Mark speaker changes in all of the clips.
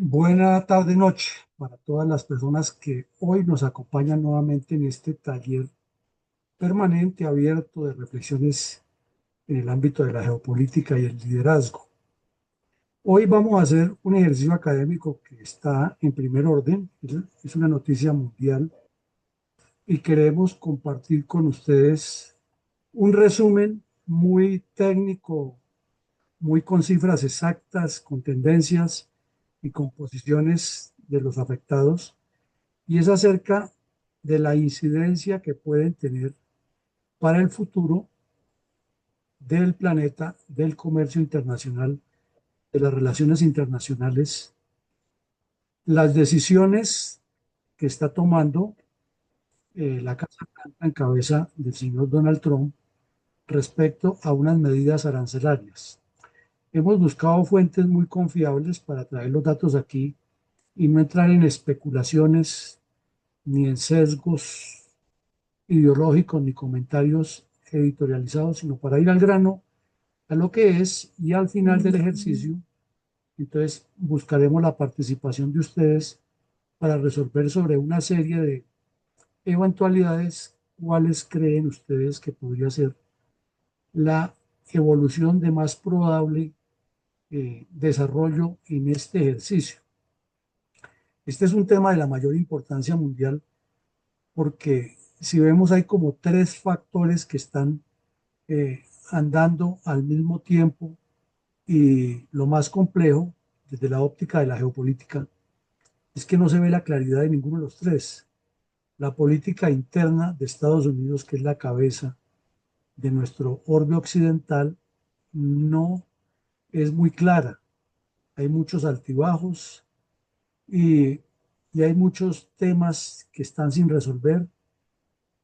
Speaker 1: Buena tarde, noche para todas las personas que hoy nos acompañan nuevamente en este taller permanente, abierto de reflexiones en el ámbito de la geopolítica y el liderazgo. Hoy vamos a hacer un ejercicio académico que está en primer orden, es una noticia mundial y queremos compartir con ustedes un resumen muy técnico, muy con cifras exactas, con tendencias y con posiciones de los afectados, y es acerca de la incidencia que pueden tener para el futuro del planeta, del comercio internacional, de las relaciones internacionales, las decisiones que está tomando la Casa Blanca en cabeza del señor Donald Trump respecto a unas medidas arancelarias. Hemos buscado fuentes muy confiables para traer los datos aquí y no entrar en especulaciones ni en sesgos ideológicos ni comentarios editorializados, sino para ir al grano, a lo que es, y al final del ejercicio, entonces buscaremos la participación de ustedes para resolver sobre una serie de eventualidades, cuáles creen ustedes que podría ser la evolución de más probable desarrollo en este ejercicio. Este es un tema de la mayor importancia mundial porque si vemos hay como tres factores que están andando al mismo tiempo, y lo más complejo desde la óptica de la geopolítica es que no se ve la claridad de ninguno de los tres. La política interna de Estados Unidos, que es la cabeza de nuestro orbe occidental, no es muy clara. Hay muchos altibajos y, y hay muchos temas que están sin resolver.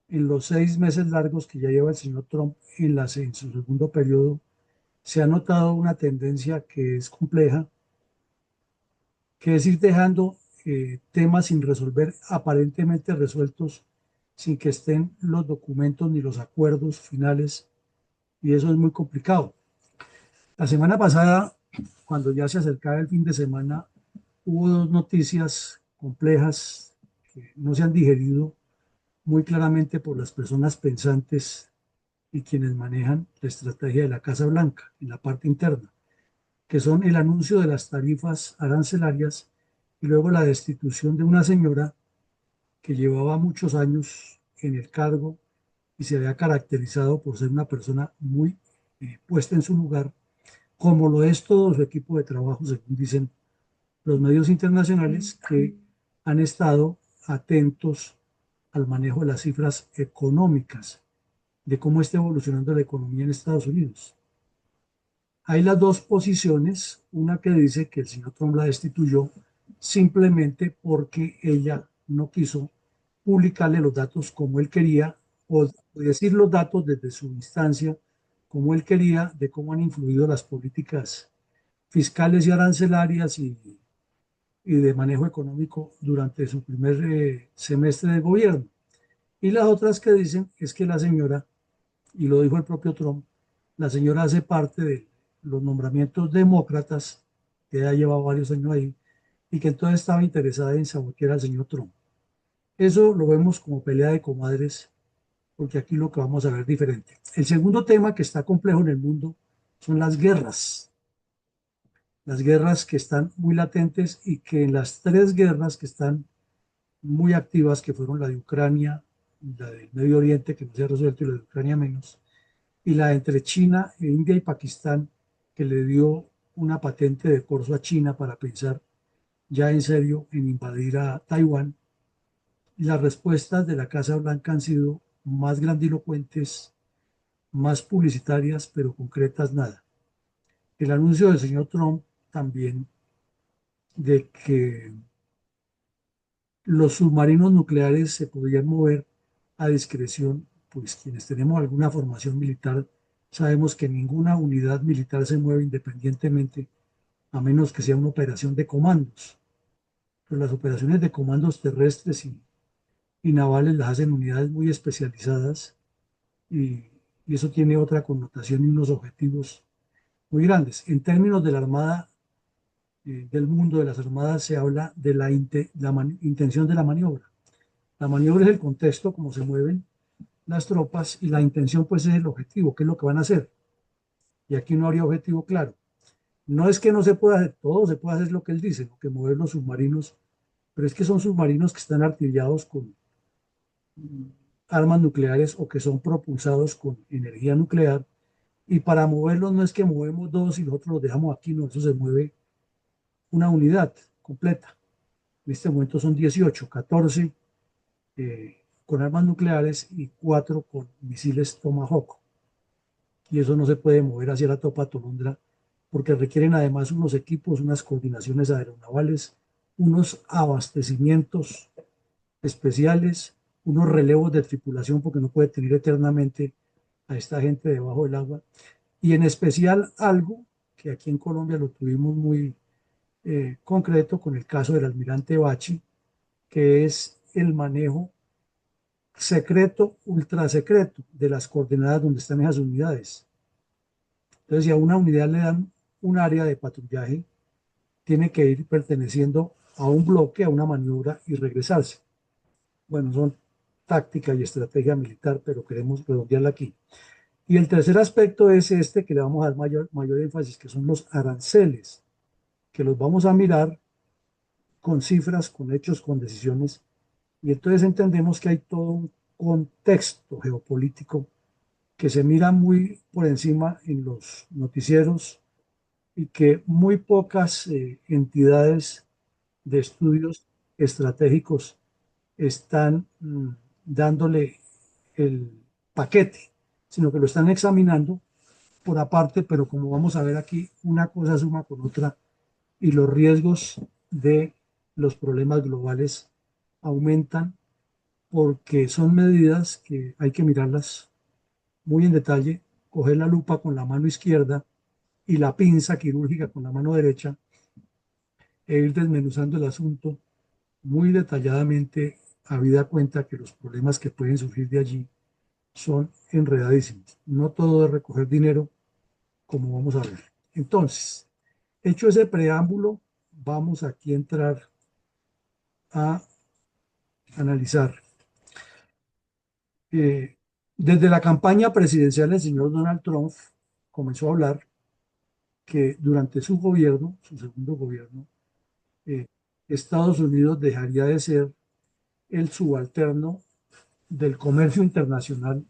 Speaker 1: En los 6 meses largos que ya lleva el señor Trump en su segundo periodo, se ha notado una tendencia que es compleja, que es ir dejando temas sin resolver, aparentemente resueltos, sin que estén los documentos ni los acuerdos finales, y eso es muy complicado. La semana pasada, cuando ya se acercaba el fin de semana, hubo dos noticias complejas que no se han digerido muy claramente por las personas pensantes y quienes manejan la estrategia de la Casa Blanca en la parte interna, que son el anuncio de las tarifas arancelarias y luego la destitución de una señora que llevaba muchos años en el cargo y se había caracterizado por ser una persona muy puesta en su lugar, como lo es todo su equipo de trabajo, según dicen los medios internacionales que han estado atentos al manejo de las cifras económicas, de cómo está evolucionando la economía en Estados Unidos. Hay las dos posiciones, una que dice que el señor Trump la destituyó simplemente porque ella no quiso publicarle los datos como él quería, o decir los datos desde su instancia como él quería, de cómo han influido las políticas fiscales y arancelarias y de manejo económico durante su primer semestre de gobierno. Y las otras que dicen es que la señora, y lo dijo el propio Trump, la señora hace parte de los nombramientos demócratas, que ya lleva varios años ahí, y que entonces estaba interesada en sabotear al señor Trump. Eso lo vemos como pelea de comadres, porque aquí lo que vamos a ver es diferente. El segundo tema que está complejo en el mundo son las guerras que están muy latentes y que en las tres guerras que están muy activas, que fueron la de Ucrania, la del Medio Oriente, que no se ha resuelto, y la de Ucrania menos, y la entre China, e India y Pakistán, que le dio una patente de corso a China para pensar ya en serio en invadir a Taiwán. Y las respuestas de la Casa Blanca han sido más grandilocuentes, más publicitarias, pero concretas nada. El anuncio del señor Trump también de que los submarinos nucleares se podían mover a discreción, pues quienes tenemos alguna formación militar sabemos que ninguna unidad militar se mueve independientemente a menos que sea una operación de comandos. Pero las operaciones de comandos terrestres y navales las hacen unidades muy especializadas y, y eso tiene otra connotación y unos objetivos muy grandes. En términos de la Armada del mundo de las armadas se habla de intención de la maniobra. La maniobra es el contexto, cómo se mueven las tropas, y la intención pues es el objetivo, qué es lo que van a hacer. Y aquí no habría objetivo claro. No es que no se pueda hacer todo, se puede hacer lo que él dice, lo que mover los submarinos, pero es que son submarinos que están artillados con armas nucleares o que son propulsados con energía nuclear. Y para moverlos no es que movemos dos y nosotros los dejamos aquí, no, eso se mueve una unidad completa. En este momento son 18, 14 con armas nucleares y 4 con misiles Tomahawk. Y eso no se puede mover hacia la Topa Tolondra porque requieren además unos equipos, unas coordinaciones aeronavales, unos abastecimientos especiales, unos relevos de tripulación porque no puede tener eternamente a esta gente debajo del agua. Y en especial algo que aquí en Colombia lo tuvimos muy concreto con el caso del almirante Bachi, que es el manejo secreto, ultra secreto de las coordenadas donde están esas unidades. Entonces, si a una unidad le dan un área de patrullaje, tiene que ir perteneciendo a un bloque, a una maniobra y regresarse. Bueno, son táctica y estrategia militar, pero queremos redondearla aquí. Y el tercer aspecto es este que le vamos a dar mayor énfasis, que son los aranceles, que los vamos a mirar con cifras, con hechos, con decisiones. Y entonces entendemos que hay todo un contexto geopolítico que se mira muy por encima en los noticieros y que muy pocas entidades de estudios estratégicos están dándole el paquete, sino que lo están examinando por aparte, pero como vamos a ver aquí, una cosa suma con otra y los riesgos de los problemas globales aumentan porque son medidas que hay que mirarlas muy en detalle, coger la lupa con la mano izquierda y la pinza quirúrgica con la mano derecha e ir desmenuzando el asunto muy detalladamente, habida cuenta que los problemas que pueden surgir de allí son enredadísimos. No todo es recoger dinero, como vamos a ver. Entonces, hecho ese preámbulo, vamos aquí a entrar a analizar. Eh, Desde la campaña presidencial del señor Donald Trump comenzó a hablar que durante su gobierno, su segundo gobierno, eh, Estados Unidos dejaría de ser el subalterno del comercio internacional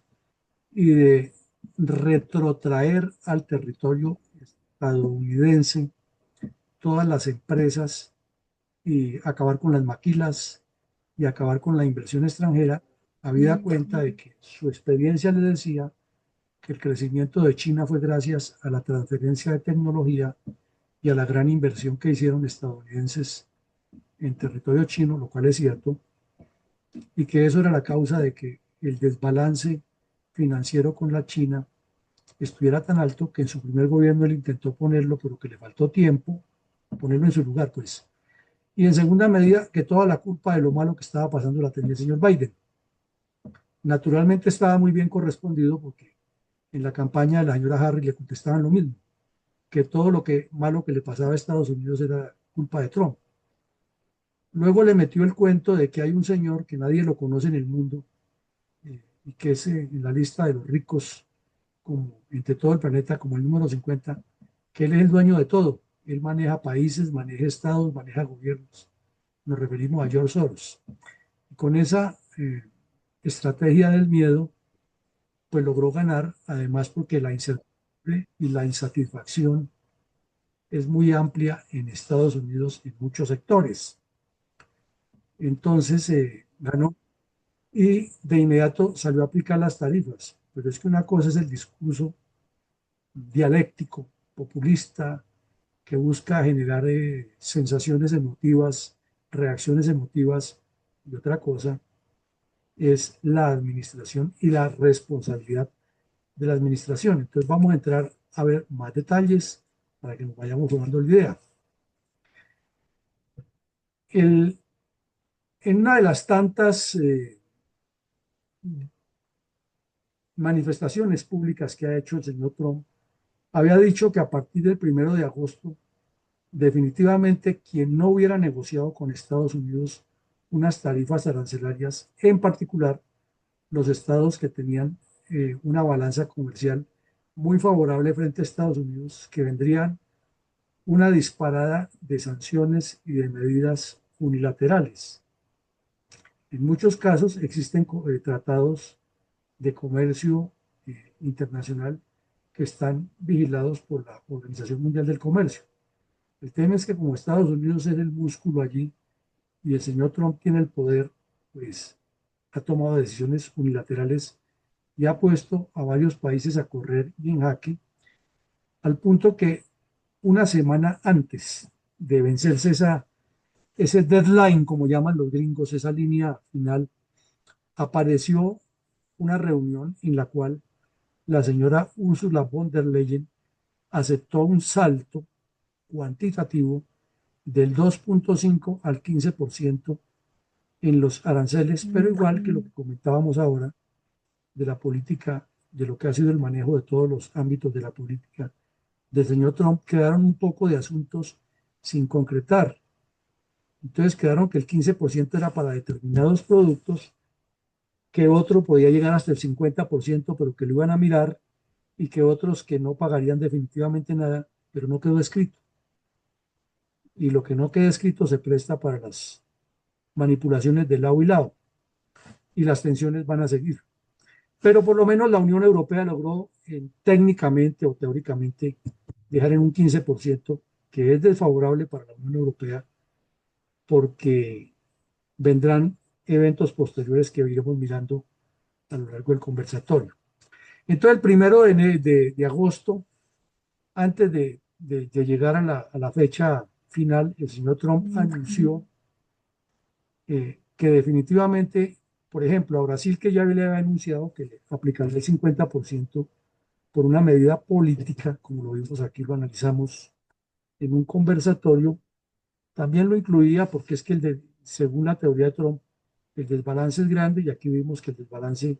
Speaker 1: y de retrotraer al territorio estadounidense todas las empresas y acabar con las maquilas y acabar con la inversión extranjera, habida cuenta de que su experiencia le decía que el crecimiento de China fue gracias a la transferencia de tecnología y a la gran inversión que hicieron estadounidenses en territorio chino, lo cual es cierto, y que eso era la causa de que el desbalance financiero con la China estuviera tan alto que en su primer gobierno él intentó ponerlo, pero que le faltó tiempo ponerlo en su lugar, pues. Y en segunda medida, que toda la culpa de lo malo que estaba pasando la tenía el señor Biden. Naturalmente estaba muy bien correspondido porque en la campaña de la señora Harris le contestaban lo mismo, que todo lo que malo que le pasaba a Estados Unidos era culpa de Trump. Luego le metió el cuento de que hay un señor que nadie lo conoce en el mundo y que es en la lista de los ricos como entre todo el planeta como el número 50, que él es el dueño de todo. Él maneja países, maneja estados, maneja gobiernos. Nos referimos a George Soros. Y con esa estrategia del miedo, pues logró ganar, además porque la incertidumbre y la insatisfacción es muy amplia en Estados Unidos en muchos sectores. Entonces ganó y de inmediato salió a aplicar las tarifas. Pero es que una cosa es el discurso dialéctico, populista, que busca generar sensaciones emotivas, reacciones emotivas, y otra cosa es la administración y la responsabilidad de la administración. Entonces vamos a entrar a ver más detalles para que nos vayamos tomando la idea. El, en una de las tantas manifestaciones públicas que ha hecho el señor Trump, había dicho que a partir del 1 de agosto definitivamente quien no hubiera negociado con Estados Unidos unas tarifas arancelarias, en particular los estados que tenían una balanza comercial muy favorable frente a Estados Unidos, que vendrían una disparada de sanciones y de medidas unilaterales. En muchos casos existen tratados de comercio internacional que están vigilados por la Organización Mundial del Comercio. El tema es que como Estados Unidos es el músculo allí y el señor Trump tiene el poder, pues ha tomado decisiones unilaterales y ha puesto a varios países a correr y en jaque, al punto que una semana antes de vencerse ese deadline, como llaman los gringos, esa línea final, apareció una reunión en la cual la señora Ursula von der Leyen aceptó un salto cuantitativo del 2,5 al 15% en los aranceles, pero igual que lo que comentábamos ahora de la política, de lo que ha sido el manejo de todos los ámbitos de la política del señor Trump, quedaron un poco de asuntos sin concretar. Entonces quedaron que el 15% era para determinados productos, que otro podía llegar hasta el 50%, pero que lo iban a mirar, y que otros que no pagarían definitivamente nada, pero no quedó escrito. Y lo que no queda escrito se presta para las manipulaciones de lado y lado, y las tensiones van a seguir. Pero por lo menos la Unión Europea logró técnicamente o teóricamente dejar en un 15%, que es desfavorable para la Unión Europea porque vendrán eventos posteriores que iremos mirando a lo largo del conversatorio. Entonces, el 1 de agosto, antes de llegar a la fecha final, el señor Trump anunció que definitivamente, por ejemplo, a Brasil, que ya le había anunciado que le aplicaría el 50% por una medida política, como lo vimos aquí, lo analizamos en un conversatorio, también lo incluía porque es que según la teoría de Trump, el desbalance es grande y aquí vimos que el desbalance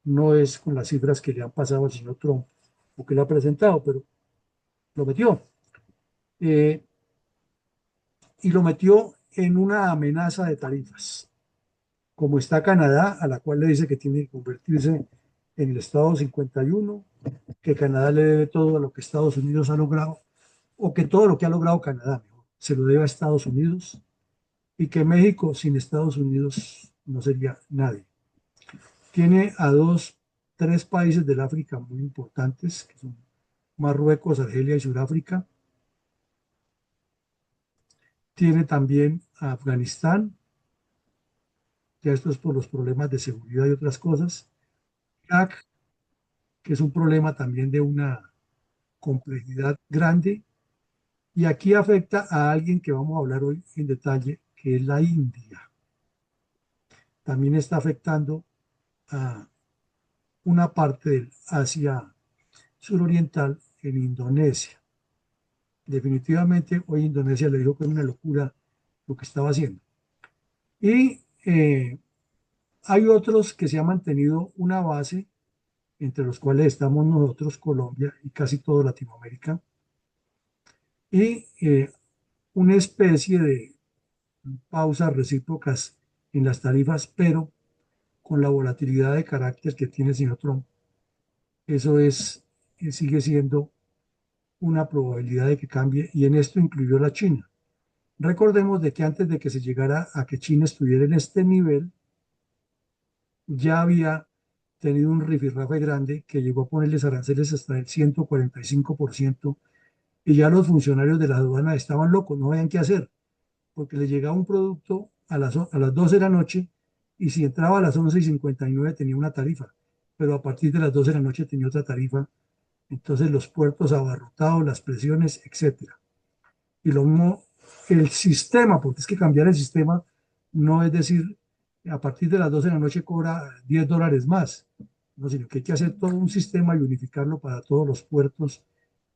Speaker 1: no es con las cifras que le han pasado al señor Trump o que le ha presentado, pero lo metió. Eh, y lo metió en una amenaza de tarifas, como está Canadá, a la cual le dice que tiene que convertirse en el Estado 51, que Canadá le debe todo a lo que Estados Unidos ha logrado, o que todo lo que ha logrado Canadá mejor, se lo debe a Estados Unidos, y que México sin Estados Unidos no sería nadie. Tiene a tres países del África muy importantes, que son Marruecos, Argelia y Sudáfrica. Tiene también a Afganistán, ya esto es por los problemas de seguridad y otras cosas. Irak, que es un problema también de una complejidad grande. Y aquí afecta a alguien que vamos a hablar hoy en detalle, que es la India. También está afectando a una parte del Asia suroriental en Indonesia. Definitivamente hoy Indonesia le dijo que era una locura lo que estaba haciendo. Y hay otros que se ha mantenido una base, entre los cuales estamos nosotros, Colombia y casi todo Latinoamérica, y una especie de pausas recíprocas en las tarifas, pero con la volatilidad de carácter que tiene el señor Trump, eso sigue siendo una probabilidad de que cambie, y en esto incluyó la China. Recordemos de que antes de que se llegara a que China estuviera en este nivel, ya había tenido un rifirrafe grande que llegó a ponerles aranceles hasta el 145%, y ya los funcionarios de la aduana estaban locos, no sabían qué hacer, porque le llegaba un producto a las 12 de la noche, y si entraba a las 11:59 tenía una tarifa, pero a partir de las 12 de la noche tenía otra tarifa. Entonces los puertos abarrotados, las presiones, etcétera. Y lo mismo el sistema, porque es que cambiar el sistema no es decir, a partir de las 12 de la noche cobra $10 más, no, sino que hay que hacer todo un sistema y unificarlo para todos los puertos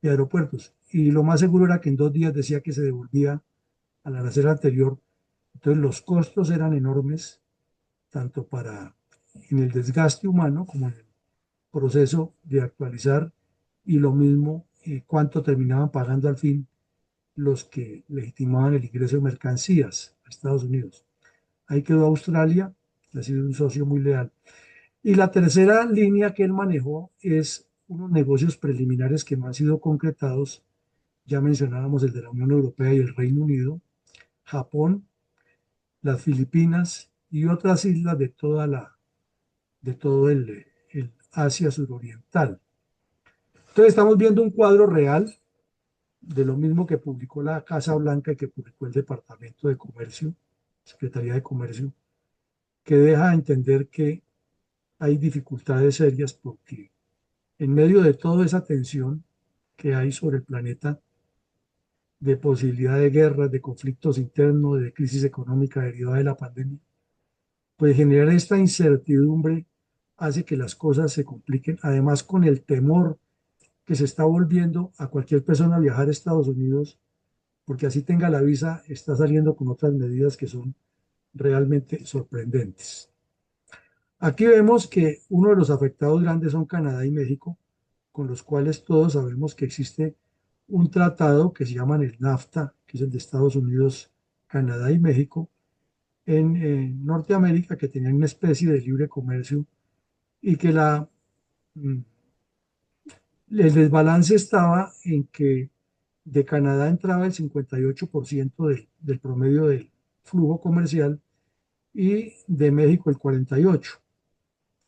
Speaker 1: y aeropuertos. Y lo más seguro era que en 2 días decía que se devolvía a la arancel anterior. Entonces los costos eran enormes, tanto para en el desgaste humano como en el proceso de actualizar, y lo mismo cuánto terminaban pagando al fin los que legitimaban el ingreso de mercancías a Estados Unidos. Ahí quedó Australia, que ha sido un socio muy leal. Y la tercera línea que él manejó es unos negocios preliminares que no han sido concretados. Ya mencionábamos el de la Unión Europea y el Reino Unido, Japón, las Filipinas y otras islas de todo el Asia suroriental. Entonces estamos viendo un cuadro real de lo mismo que publicó la Casa Blanca y que publicó el Departamento de Comercio, Secretaría de Comercio, que deja entender que hay dificultades serias porque en medio de toda esa tensión que hay sobre el planeta, de posibilidad de guerras, de conflictos internos, de crisis económica derivada de la pandemia, pues generar esta incertidumbre hace que las cosas se compliquen, además con el temor que se está volviendo a cualquier persona a viajar a Estados Unidos, porque así tenga la visa, está saliendo con otras medidas que son realmente sorprendentes. Aquí vemos que uno de los afectados grandes son Canadá y México, con los cuales todos sabemos que existe un tratado que se llama el NAFTA, que es el de Estados Unidos, Canadá y México, en Norteamérica, que tenían una especie de libre comercio y que mm, el desbalance estaba en que de Canadá entraba el 58% del promedio del flujo comercial y de México el 48%.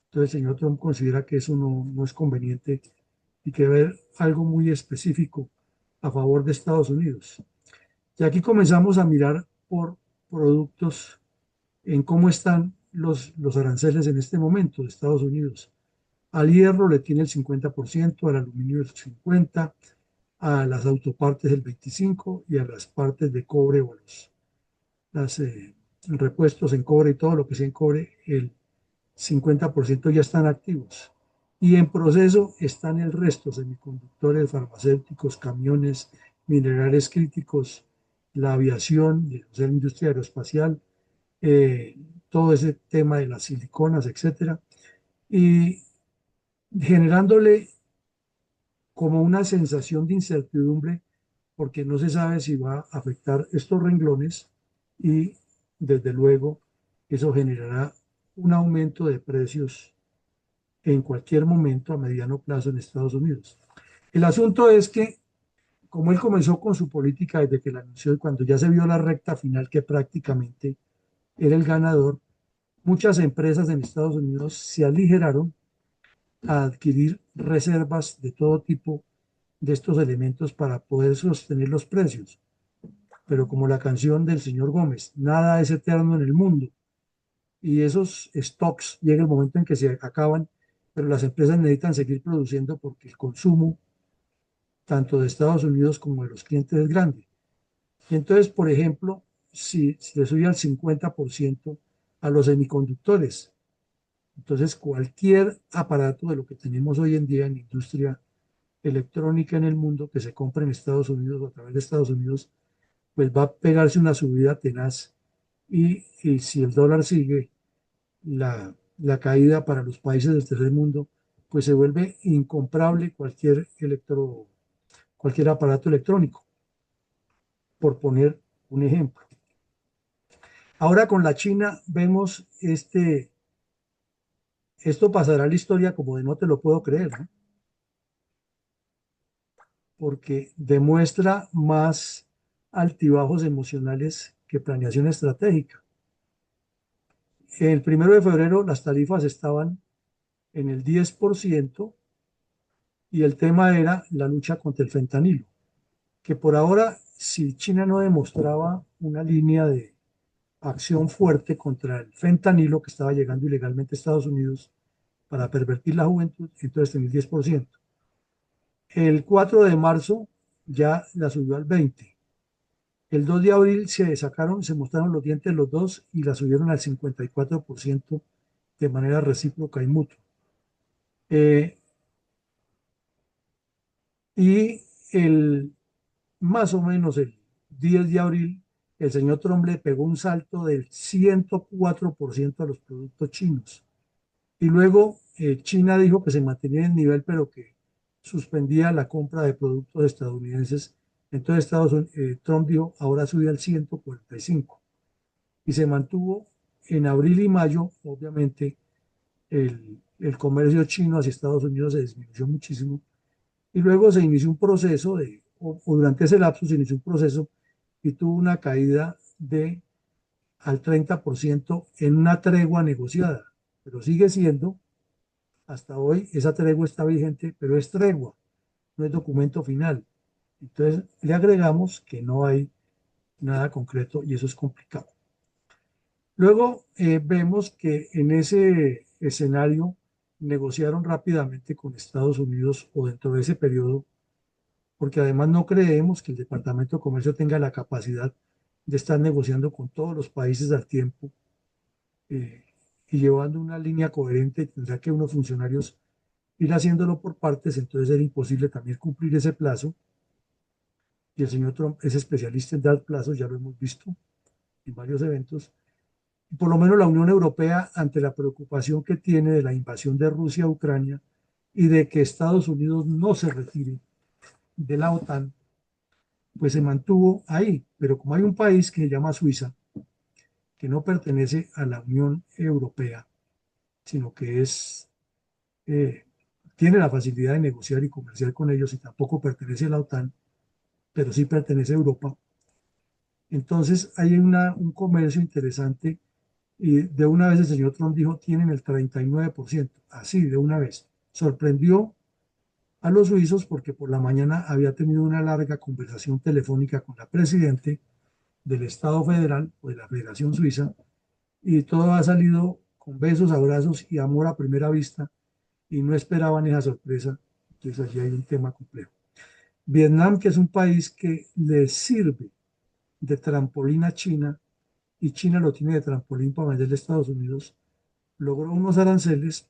Speaker 1: Entonces el señor Trump considera que eso no es conveniente y que debe haber algo muy específico a favor de Estados Unidos. Y aquí comenzamos a mirar por productos en cómo están los aranceles en este momento de Estados Unidos. Al hierro le tiene el 50%, al aluminio el 50%, a las autopartes el 25% y a las partes de cobre o los repuestos en cobre y todo lo que sea en cobre, el 50% ya están activos. Y en proceso están el resto, semiconductores, farmacéuticos, camiones, minerales críticos, la aviación, o sea, la industria aeroespacial, eh, todo ese tema de las siliconas, etcétera, y generándole como una sensación de incertidumbre porque no se sabe si va a afectar estos renglones y desde luego eso generará un aumento de precios en cualquier momento a mediano plazo en Estados Unidos. El asunto es que, como él comenzó con su política desde que la anunció y cuando ya se vio la recta final que prácticamente era el ganador, muchas empresas en Estados Unidos se aligeraron a adquirir reservas de todo tipo de estos elementos para poder sostener los precios. Pero como la canción del señor Gómez, nada es eterno en el mundo y esos stocks llega el momento en que se acaban, pero las empresas necesitan seguir produciendo porque el consumo tanto de Estados Unidos como de los clientes es grande. Y entonces, por ejemplo, si le sube al 50% a los semiconductores, entonces cualquier aparato de lo que tenemos hoy en día en industria electrónica en el mundo que se compra en Estados Unidos o a través de Estados Unidos, pues va a pegarse una subida tenaz y si el dólar sigue la caída para los países del tercer mundo, pues se vuelve incomprable cualquier aparato electrónico, por poner un ejemplo. Ahora con la China vemos esto pasará a la historia como de no te lo puedo creer, ¿no? Porque demuestra más altibajos emocionales que planeación estratégica. El 1 de febrero las tarifas estaban en el 10% y el tema era la lucha contra el fentanilo, que por ahora, si China no demostraba una línea de acción fuerte contra el fentanilo que estaba llegando ilegalmente a Estados Unidos para pervertir la juventud, entonces tenía el 10%. El 4 de marzo ya la subió al 20%. El 2 de abril se mostraron los dientes los dos y la subieron al 54% de manera recíproca y mutua. Eh, y el, más o menos el 10 de abril, el señor Trump le pegó un salto del 104% a los productos chinos. Y luego China dijo que se mantenía en el nivel, pero que suspendía la compra de productos estadounidenses Entonces Trump dijo, ahora sube al 145 y se mantuvo en abril y mayo, obviamente, el comercio chino hacia Estados Unidos se disminuyó muchísimo y luego se inició un proceso o durante ese lapso se inició un proceso y tuvo una caída de al 30% en una tregua negociada, pero sigue siendo, hasta hoy, esa tregua está vigente, pero es tregua, no es documento final. Entonces le agregamos que no hay nada concreto y eso es complicado. Luego vemos que en ese escenario negociaron rápidamente con Estados Unidos o dentro de ese periodo, porque además no creemos que el Departamento de Comercio tenga la capacidad de estar negociando con todos los países al tiempo eh, y llevando una línea coherente. Tendrá que unos funcionarios ir haciéndolo por partes, entonces era imposible también cumplir ese plazo. Y el señor Trump es especialista en dar plazos, ya lo hemos visto en varios eventos. Por lo menos la Unión Europea, ante la preocupación que tiene de la invasión de Rusia a Ucrania y de que Estados Unidos no se retire de la OTAN, pues se mantuvo ahí. Pero como hay un país que se llama Suiza, que no pertenece a la Unión Europea, sino que eh, tiene la facilidad de negociar y comerciar con ellos y tampoco pertenece a la OTAN, pero sí pertenece a Europa. Entonces hay un comercio interesante y de una vez el señor Trump dijo, tienen el 39%, así de una vez. Sorprendió a los suizos porque por la mañana había tenido una larga conversación telefónica con la presidente del Estado Federal o de la Federación Suiza y todo ha salido con besos, abrazos y amor a primera vista y no esperaban esa sorpresa. Entonces allí hay un tema complejo. Vietnam, que es un país que le sirve de trampolín a China y China lo tiene de trampolín para venderle a Estados Unidos, logró unos aranceles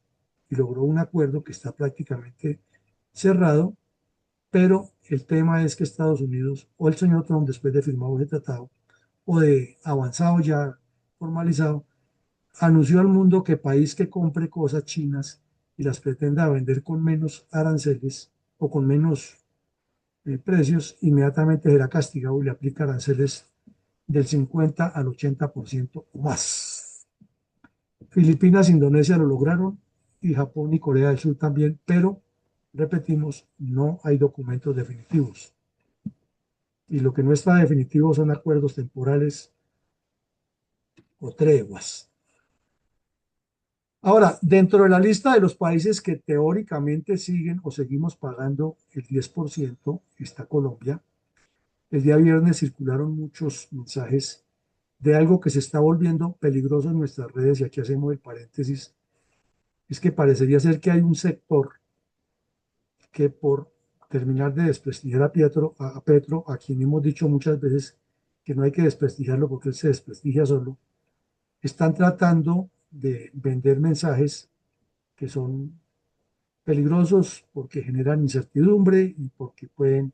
Speaker 1: y logró un acuerdo que está prácticamente cerrado, pero el tema es que Estados Unidos o el señor Trump, después de firmado ese tratado o de avanzado ya formalizado, anunció al mundo que país que compre cosas chinas y las pretenda vender con menos aranceles o con menos precios, inmediatamente será castigado y le aplica aranceles del 50 al 80% o más. Filipinas, Indonesia lo lograron y Japón y Corea del Sur también, pero repetimos, no hay documentos definitivos. Y lo que no está definitivo son acuerdos temporales o treguas. Ahora, dentro de la lista de los países que teóricamente siguen o seguimos pagando el 10%, está Colombia. El día viernes circularon muchos mensajes de algo que se está volviendo peligroso en nuestras redes, y aquí hacemos el paréntesis, es que parecería ser que hay un sector que por terminar de desprestigiar a Petro, a quien hemos dicho muchas veces que no hay que desprestigiarlo porque él se desprestigia solo, están tratando de vender mensajes que son peligrosos porque generan incertidumbre y porque pueden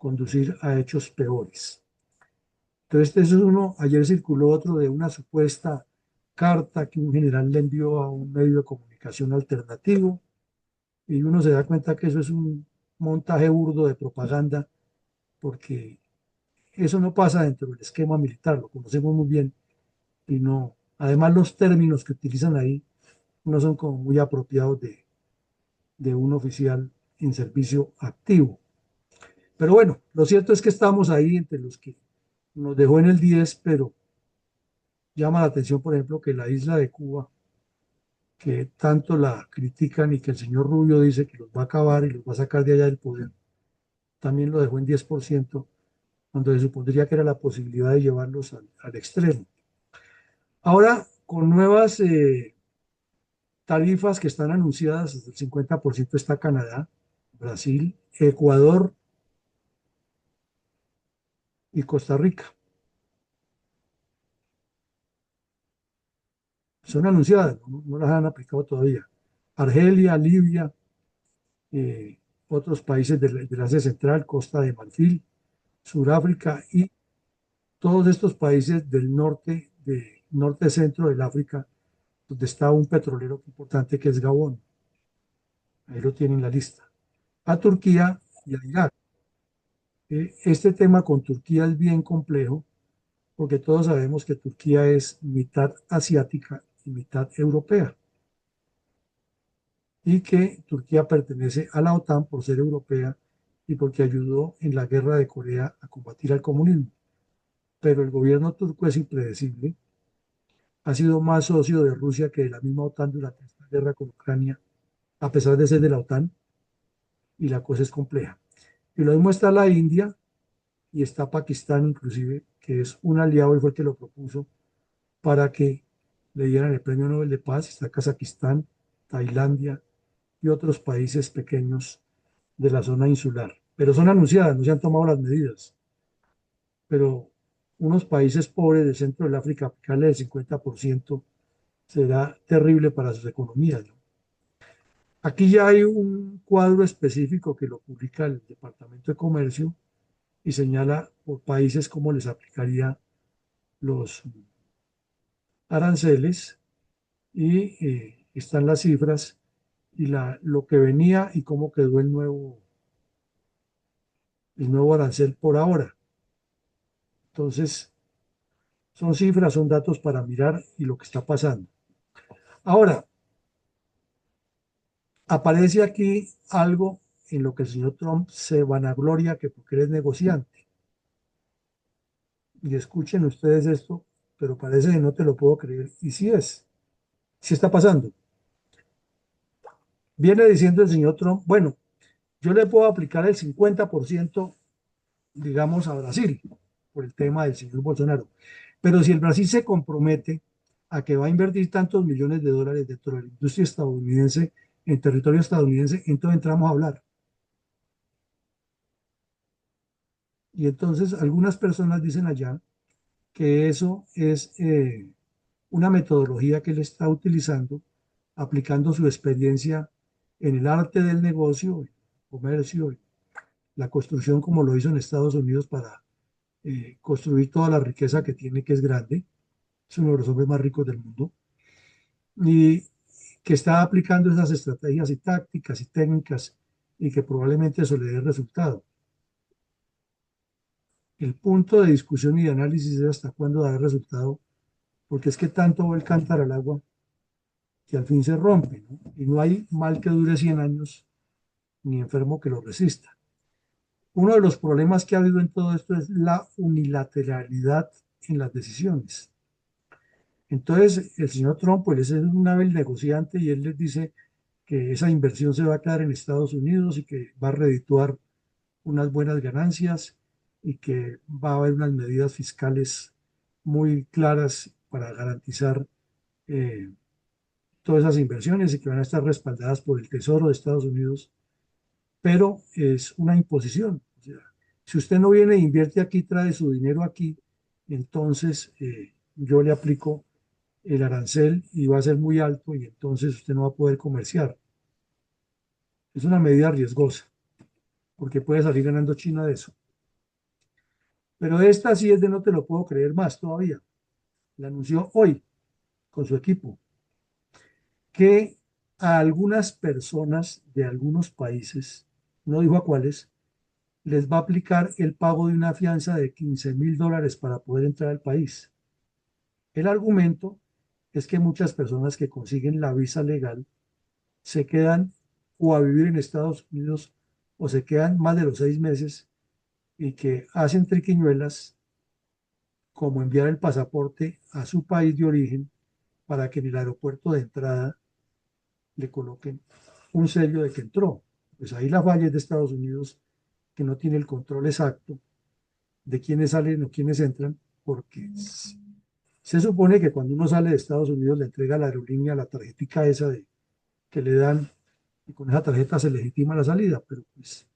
Speaker 1: conducir a hechos peores. Entonces, eso es uno. Ayer circuló otro de una supuesta carta que un general le envió a un medio de comunicación alternativo y uno se da cuenta que eso es un montaje burdo de propaganda porque eso no pasa dentro del esquema militar, lo conocemos muy bien y no. Además, los términos que utilizan ahí no son como muy apropiados de un oficial en servicio activo. Pero bueno, lo cierto es que estamos ahí entre los que nos dejó en el 10, pero llama la atención, por ejemplo, que la isla de Cuba, que tanto la critican y que el señor Rubio dice que los va a acabar y los va a sacar de allá del poder, también lo dejó en 10%, cuando se supondría que era la posibilidad de llevarlos al extremo. Ahora, con nuevas tarifas que están anunciadas, hasta el 50% está Canadá, Brasil, Ecuador y Costa Rica. Son anunciadas, no las han aplicado todavía. Argelia, Libia, eh, otros países del Asia Central, Costa de Marfil, Sudáfrica y todos estos países del norte centro del África, donde está un petrolero importante que es Gabón. Ahí lo tienen en la lista. A Turquía y a Irak. Este tema con Turquía es bien complejo porque todos sabemos que Turquía es mitad asiática y mitad europea y que Turquía pertenece a la OTAN por ser europea y porque ayudó en la guerra de Corea a combatir al comunismo. Pero el gobierno turco es impredecible, ha sido más socio de Rusia que de la misma OTAN durante esta guerra con Ucrania, a pesar de ser de la OTAN, y la cosa es compleja. Y lo mismo está la India y está Pakistán inclusive, que es un aliado y fue el que lo propuso para que le dieran el Premio Nobel de Paz. Está Kazajistán, Tailandia y otros países pequeños de la zona insular. Pero son anunciadas, no se han tomado las medidas. Pero unos países pobres del centro del África, aplicarle el 50% será terrible para sus economías, ¿no? Aquí ya hay un cuadro específico que lo publica el Departamento de Comercio y señala por países cómo les aplicaría los aranceles y están las cifras y lo que venía y cómo quedó el nuevo arancel por ahora. Entonces, son cifras, son datos para mirar y lo que está pasando. Ahora, aparece aquí algo en lo que el señor Trump se vanagloria que porque él es negociante. Y escuchen ustedes esto, pero parece que no te lo puedo creer. Y sí está pasando. Viene diciendo el señor Trump, bueno, yo le puedo aplicar el 50%, digamos, a Brasil, por el tema del señor Bolsonaro. Pero si el Brasil se compromete a que va a invertir tantos millones de dólares dentro de la industria estadounidense, en territorio estadounidense, entonces entramos a hablar. Y entonces algunas personas dicen allá que eso es una metodología que él está utilizando, aplicando su experiencia en el arte del negocio, el comercio, la construcción como lo hizo en Estados Unidos para construir toda la riqueza que tiene, que es grande, es uno de los hombres más ricos del mundo, y que está aplicando esas estrategias y tácticas y técnicas y que probablemente eso le dé resultado. El punto de discusión y de análisis es hasta cuándo da resultado, porque es que tanto va el cántaro al agua que al fin se rompe, ¿no? Y no hay mal que dure 100 años ni enfermo que lo resista. Uno de los problemas que ha habido en todo esto es la unilateralidad en las decisiones. Entonces, el señor Trump, pues, es un hábil negociante y él les dice que esa inversión se va a quedar en Estados Unidos y que va a redituar unas buenas ganancias y que va a haber unas medidas fiscales muy claras para garantizar eh, todas esas inversiones y que van a estar respaldadas por el Tesoro de Estados Unidos, pero es una imposición. O sea, si usted no viene e invierte aquí, trae su dinero aquí, entonces yo le aplico el arancel y va a ser muy alto y entonces usted no va a poder comerciar. Es una medida riesgosa porque puede salir ganando China de eso. Pero esta sí es de no te lo puedo creer más todavía. La anunció hoy con su equipo que a algunas personas de algunos países, no dijo a cuáles, les va a aplicar el pago de una fianza de $15,000 para poder entrar al país. El argumento es que muchas personas que consiguen la visa legal se quedan o a vivir en Estados Unidos o se quedan más de los 6 meses y que hacen triquiñuelas como enviar el pasaporte a su país de origen para que en el aeropuerto de entrada le coloquen un sello de que entró. Pues ahí la falla es de Estados Unidos, que no tiene el control exacto de quiénes salen o quiénes entran, porque se supone que cuando uno sale de Estados Unidos le entrega a la aerolínea la tarjetita esa que le dan y con esa tarjeta se legitima la salida, pero pues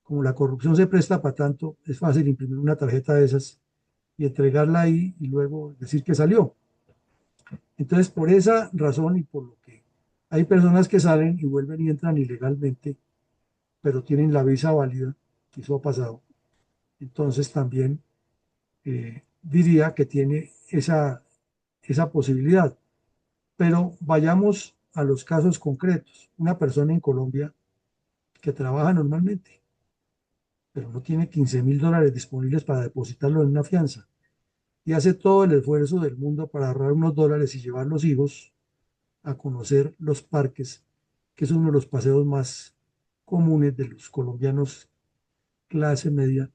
Speaker 1: como la corrupción se presta para tanto, es fácil imprimir una tarjeta de esas y entregarla ahí y luego decir que salió. Entonces, por esa razón y por lo que hay personas que salen y vuelven y entran ilegalmente, pero tienen la visa válida, que eso ha pasado, entonces también diría que tiene esa posibilidad. Pero vayamos a los casos concretos. Una persona en Colombia que trabaja normalmente, pero no tiene $15.000 disponibles para depositarlo en una fianza y hace todo el esfuerzo del mundo para ahorrar unos dólares y llevar a los hijos a conocer los parques, que es uno de los paseos más comunes de los colombianos clase media.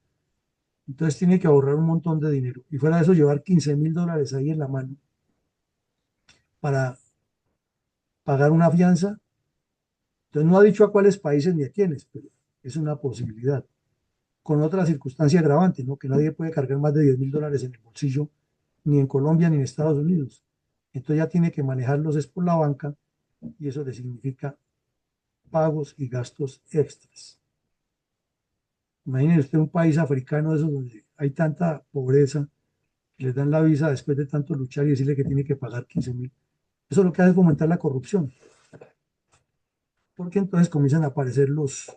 Speaker 1: Entonces tiene que ahorrar un montón de dinero y fuera de eso llevar $15.000 ahí en la mano para pagar una fianza. Entonces no ha dicho a cuáles países ni a quiénes, pero es una posibilidad. Con otra circunstancia agravante, ¿no? Que nadie puede cargar más de $10.000 en el bolsillo, ni en Colombia ni en Estados Unidos. Entonces ya tiene que manejarlos es por la banca y eso le significa pagos y gastos extras. Imagínese usted un país africano de esos donde hay tanta pobreza, que les dan la visa después de tanto luchar y decirle que tiene que pagar 15.000. Eso lo que hace es fomentar la corrupción, porque entonces comienzan a aparecer los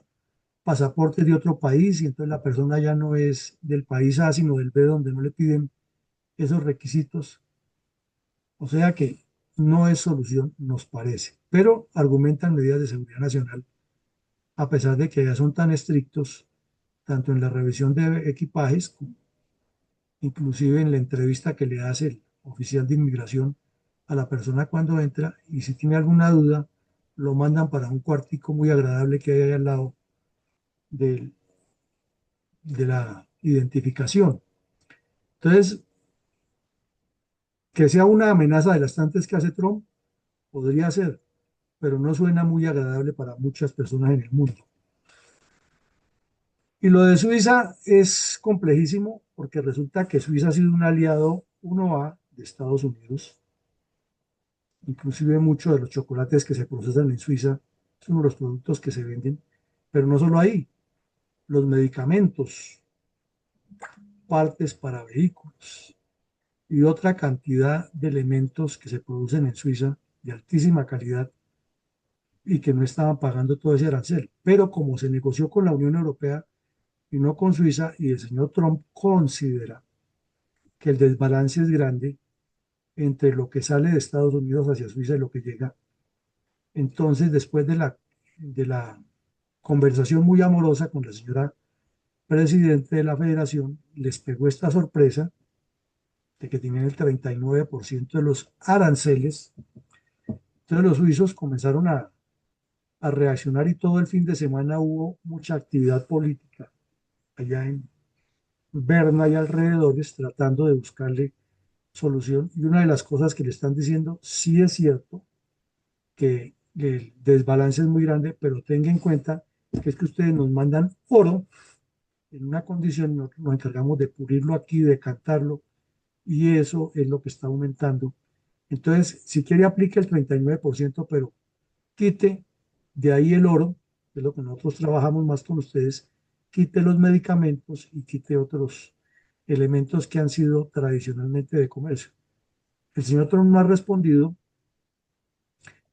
Speaker 1: pasaportes de otro país y entonces la persona ya no es del país A, sino del B, donde no le piden esos requisitos. O sea que no es solución, nos parece, pero argumentan medidas de seguridad nacional, a pesar de que ya son tan estrictos, tanto en la revisión de equipajes, como inclusive en la entrevista que le hace el oficial de inmigración a la persona cuando entra, y si tiene alguna duda, lo mandan para un cuartico muy agradable que hay ahí al lado del- de la identificación. Entonces, que sea una amenaza de las tantas que hace Trump, podría ser, pero no suena muy agradable para muchas personas en el mundo. Y lo de Suiza es complejísimo porque resulta que Suiza ha sido un aliado 1A de Estados Unidos. Inclusive muchos de los chocolates que se procesan en Suiza son uno de los productos que se venden. Pero no solo ahí, los medicamentos, partes para vehículos y otra cantidad de elementos que se producen en Suiza de altísima calidad y que no estaban pagando todo ese arancel. Pero como se negoció con la Unión Europea y no con Suiza, y el señor Trump considera que el desbalance es grande entre lo que sale de Estados Unidos hacia Suiza y lo que llega. Entonces, después de la conversación muy amorosa con la señora presidente de la federación, les pegó esta sorpresa de que tenían el 39% de los aranceles. Entonces los suizos comenzaron a reaccionar y todo el fin de semana hubo mucha actividad política allá en Berna y alrededores tratando de buscarle solución. Y una de las cosas que le están diciendo, sí es cierto que el desbalance es muy grande, pero tenga en cuenta que es que ustedes nos mandan oro en una condición, nosotros nos encargamos de pulirlo aquí, de cantarlo, y eso es lo que está aumentando. Entonces, si quiere aplique el 39%, pero quite de ahí el oro, que es lo que nosotros trabajamos más con ustedes, quite los medicamentos y quite otros elementos que han sido tradicionalmente de comercio. El señor Trump no ha respondido,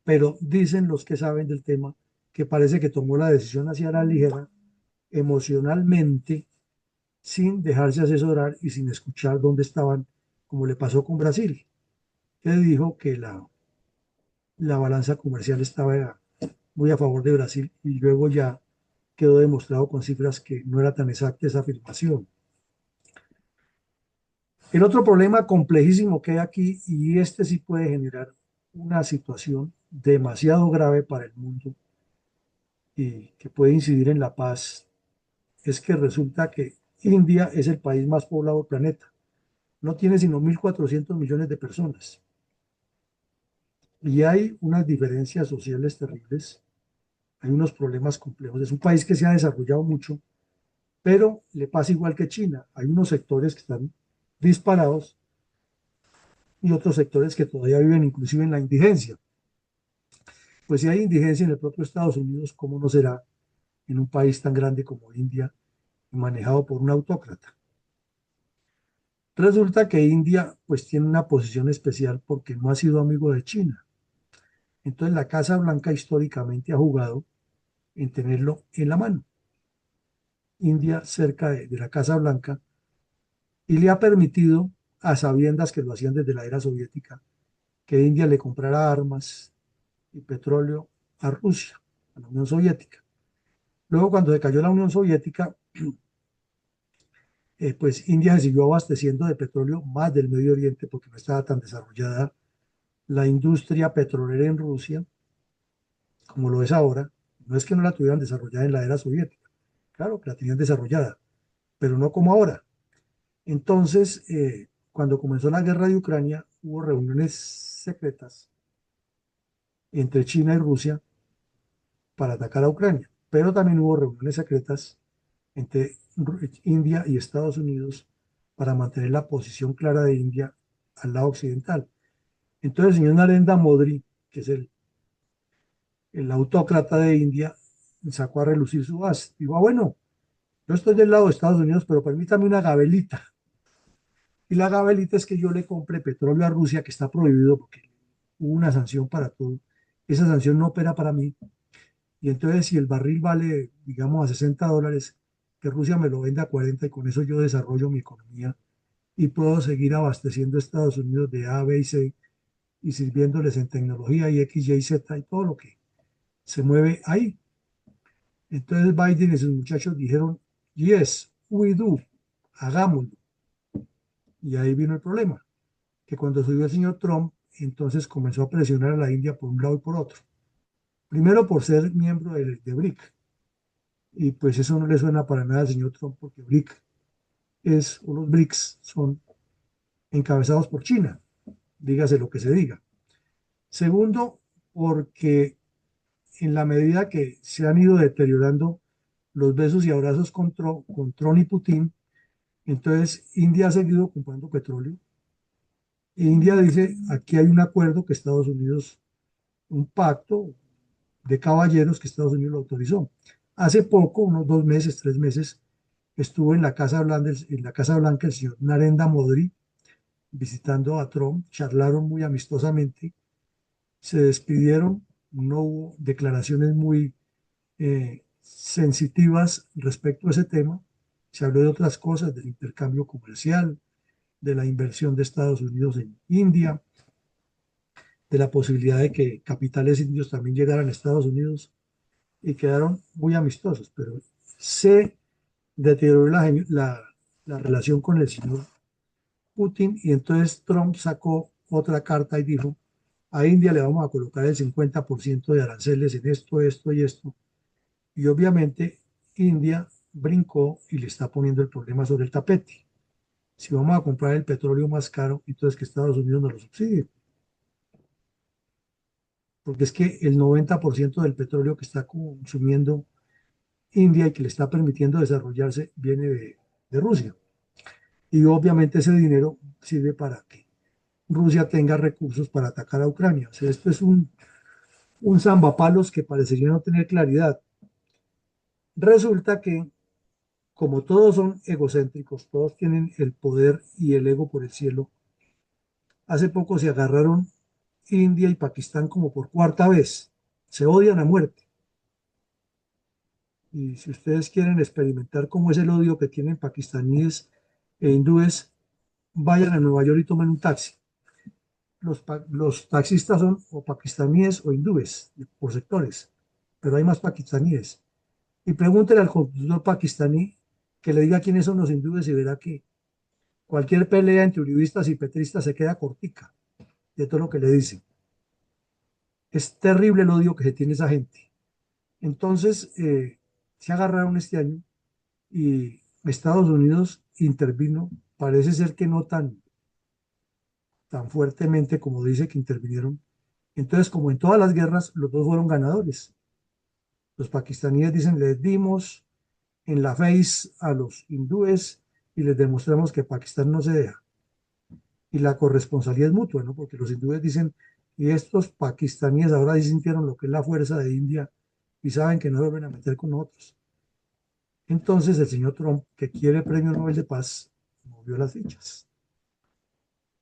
Speaker 1: pero dicen los que saben del tema que parece que tomó la decisión hacia la ligera, emocionalmente, sin dejarse asesorar y sin escuchar dónde estaban, como le pasó con Brasil, que dijo que la balanza comercial estaba muy a favor de Brasil y luego ya quedó demostrado con cifras que no era tan exacta esa afirmación. El otro problema complejísimo que hay aquí, y este sí puede generar una situación demasiado grave para el mundo y que puede incidir en la paz, es que resulta que India es el país más poblado del planeta. No tiene sino 1.400 millones de personas. Y hay unas diferencias sociales terribles, hay unos problemas complejos. Es un país que se ha desarrollado mucho, pero le pasa igual que China. Hay unos sectores que están disparados y otros sectores que todavía viven inclusive en la indigencia. Pues si hay indigencia en el propio Estados Unidos, ¿cómo no será en un país tan grande como India y manejado por un autócrata? Resulta que India pues tiene una posición especial porque no ha sido amigo de China. Entonces la Casa Blanca históricamente ha jugado en tenerlo en la mano. India cerca de la Casa Blanca y le ha permitido, a sabiendas que lo hacían desde la era soviética, que India le comprara armas y petróleo a Rusia, a la Unión Soviética. Luego, cuando se cayó la Unión Soviética, pues India se siguió abasteciendo de petróleo más del Medio Oriente porque no estaba tan desarrollada la industria petrolera en Rusia como lo es ahora. No es que no la tuvieran desarrollada en la era soviética, claro que la tenían desarrollada, pero no como ahora. Entonces, cuando comenzó la guerra de Ucrania, hubo reuniones secretas entre China y Rusia para atacar a Ucrania, pero también hubo reuniones secretas entre India y Estados Unidos para mantener la posición clara de India al lado occidental. Entonces, el señor Narendra Modi, que es el autócrata de India, sacó a relucir su base. Digo, ah, bueno, yo estoy del lado de Estados Unidos, pero permítame una gabelita. Y la gabelita es que yo le compre petróleo a Rusia, que está prohibido porque hubo una sanción para todo. Esa sanción no opera para mí. Y entonces, si el barril vale, digamos, a $60, que Rusia me lo venda a 40 y con eso yo desarrollo mi economía y puedo seguir abasteciendo a Estados Unidos de A, B y C y sirviéndoles en tecnología y X, Y, Z y todo lo que se mueve ahí. Entonces Biden y sus muchachos dijeron, yes, we do, hagámoslo. Y ahí vino el problema, que cuando subió el señor Trump, entonces comenzó a presionar a la India por un lado y por otro. Primero por ser miembro de BRIC, y pues eso no le suena para nada al señor Trump, porque BRIC es, o los BRICS son encabezados por China, dígase lo que se diga. Segundo, porque en la medida que se han ido deteriorando los besos y abrazos con Trump y Putin, entonces India ha seguido comprando petróleo. E India dice, aquí hay un acuerdo que Estados Unidos, un pacto de caballeros que Estados Unidos lo autorizó. Hace poco, unos 2 meses, 3 meses, estuvo en la Casa Blanca el señor Narendra Modi visitando a Trump, charlaron muy amistosamente, se despidieron, no hubo declaraciones muy sensitivas respecto a ese tema, se habló de otras cosas, del intercambio comercial, de la inversión de Estados Unidos en India, de la posibilidad de que capitales indios también llegaran a Estados Unidos y quedaron muy amistosos, pero se deterioró la relación con el señor Putin y entonces Trump sacó otra carta y dijo, a India le vamos a colocar el 50% de aranceles en esto, esto y esto. Y obviamente India brincó y le está poniendo el problema sobre el tapete. Si vamos a comprar el petróleo más caro, entonces que Estados Unidos nos lo subsidie. Porque es que el 90% del petróleo que está consumiendo India y que le está permitiendo desarrollarse viene de Rusia. Y obviamente ese dinero sirve para que Rusia tenga recursos para atacar a Ucrania. O sea, esto es un zambapalos que parecería no tener claridad. Resulta que, como todos son egocéntricos, todos tienen el poder y el ego por el cielo, hace poco se agarraron India y Pakistán como por cuarta vez. Se odian a muerte. Y si ustedes quieren experimentar cómo es el odio que tienen pakistaníes e hindúes, vayan a Nueva York y tomen un taxi. Los taxistas son o pakistaníes o hindúes, por sectores, pero hay más pakistaníes. Y pregúntele al conductor pakistaní que le diga quiénes son los hindúes y verá que cualquier pelea entre uribistas y petristas se queda cortica de todo lo que le dicen. Es terrible el odio que se tiene esa gente. Entonces, se agarraron este año y Estados Unidos intervino, parece ser que no tan fuertemente como dice que intervinieron. Entonces, como en todas las guerras, los dos fueron ganadores. Los pakistaníes dicen, les dimos en la face a los hindúes y les demostramos que Pakistán no se deja. Y la corresponsabilidad es mutua, ¿no? Porque los hindúes dicen, y estos pakistaníes ahora sí sintieron lo que es la fuerza de India y saben que no vuelven a meter con nosotros. Entonces el señor Trump, que quiere el premio Nobel de Paz, movió las fichas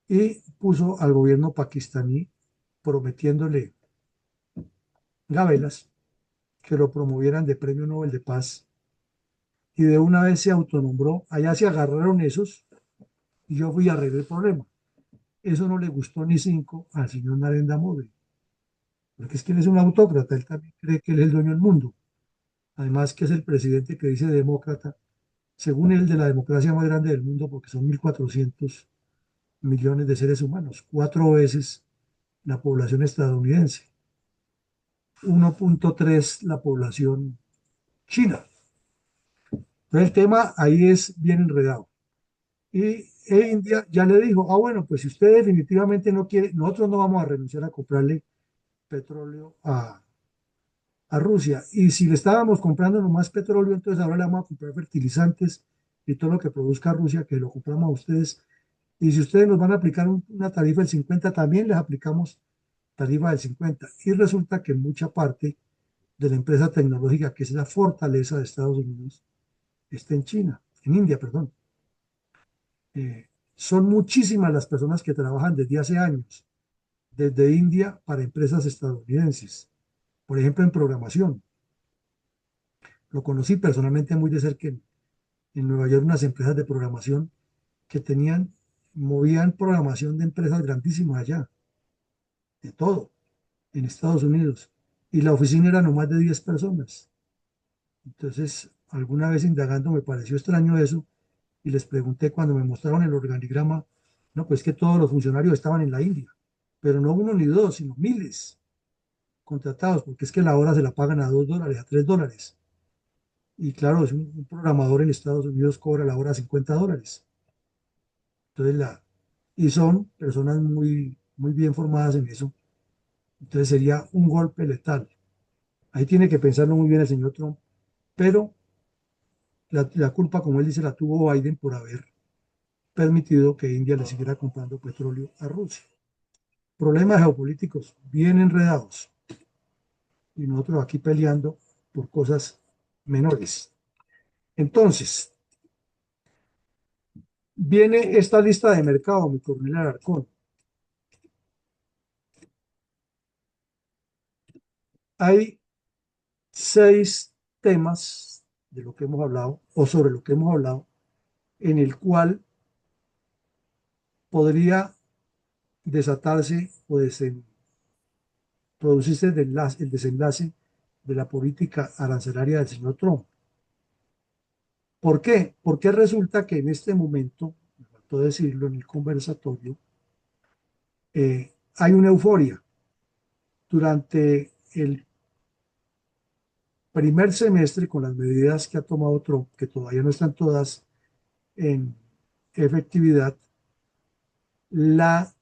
Speaker 1: y puso al gobierno pakistaní prometiéndole gabelas que lo promovieran de premio Nobel de Paz y de una vez se autonombró, allá se agarraron esos y yo fui a arreglar el problema. Eso no le gustó ni cinco al señor Narendra Modi, porque es que él es un autócrata, él también cree que él es el dueño del mundo, además que es el presidente que dice demócrata según él, de la democracia más grande del mundo, porque son 1.400 millones de seres humanos, 4 veces la población estadounidense, 1.3 la población china. Entonces el tema ahí es bien enredado. Y India ya le dijo, ah, bueno, pues si usted definitivamente no quiere, nosotros no vamos a renunciar a comprarle petróleo a Rusia. Y si le estábamos comprando nomás petróleo, entonces ahora le vamos a comprar fertilizantes y todo lo que produzca Rusia, que lo compramos a ustedes. Y si ustedes nos van a aplicar una tarifa del 50, también les aplicamos tarifa del 50. Y resulta que mucha parte de la empresa tecnológica, que es la fortaleza de Estados Unidos, está en China, en India, perdón. Son muchísimas las personas que trabajan desde hace años, desde India para empresas estadounidenses, por ejemplo, en programación. Lo conocí personalmente muy de cerca en Nueva York, unas empresas de programación que movían programación de empresas grandísimas allá, de todo, en Estados Unidos. Y la oficina era no más de 10 personas. Entonces, alguna vez indagando me pareció extraño eso y les pregunté cuando me mostraron el organigrama, no, pues que todos los funcionarios estaban en la India, pero no uno ni dos, sino miles contratados, porque es que la hora se la pagan a $2, a $3. Y claro, es un programador en Estados Unidos cobra la hora $50. Entonces, y son personas muy, muy bien formadas en eso. Entonces sería un golpe letal. Ahí tiene que pensarlo muy bien el señor Trump, pero la culpa, como él dice, la tuvo Biden por haber permitido que India le siguiera comprando petróleo a Rusia. Problemas geopolíticos bien enredados y nosotros aquí peleando por cosas menores. Entonces, viene esta lista de mercado, mi coronel Alarcón. Hay 6 temas de lo que hemos hablado o sobre lo que hemos hablado en el cual podría desatarse o producirse el desenlace de la política arancelaria del señor Trump. ¿Por qué? Porque resulta que en este momento, me faltó decirlo en el conversatorio, hay una euforia. Durante el primer semestre, con las medidas que ha tomado Trump, que todavía no están todas en efectividad, la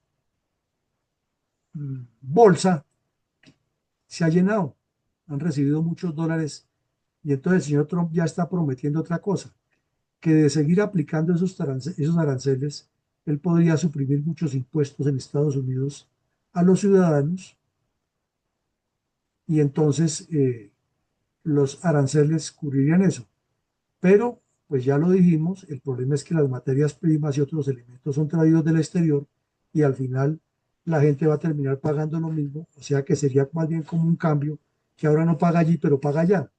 Speaker 1: bolsa se ha llenado, han recibido muchos dólares y entonces el señor Trump ya está prometiendo otra cosa, que de seguir aplicando esos aranceles, él podría suprimir muchos impuestos en Estados Unidos a los ciudadanos y entonces los aranceles cubrirían eso. Pero, pues ya lo dijimos, el problema es que las materias primas y otros elementos son traídos del exterior y al final la gente va a terminar pagando lo mismo, o sea que sería más bien como un cambio que ahora no paga allí, pero paga allá.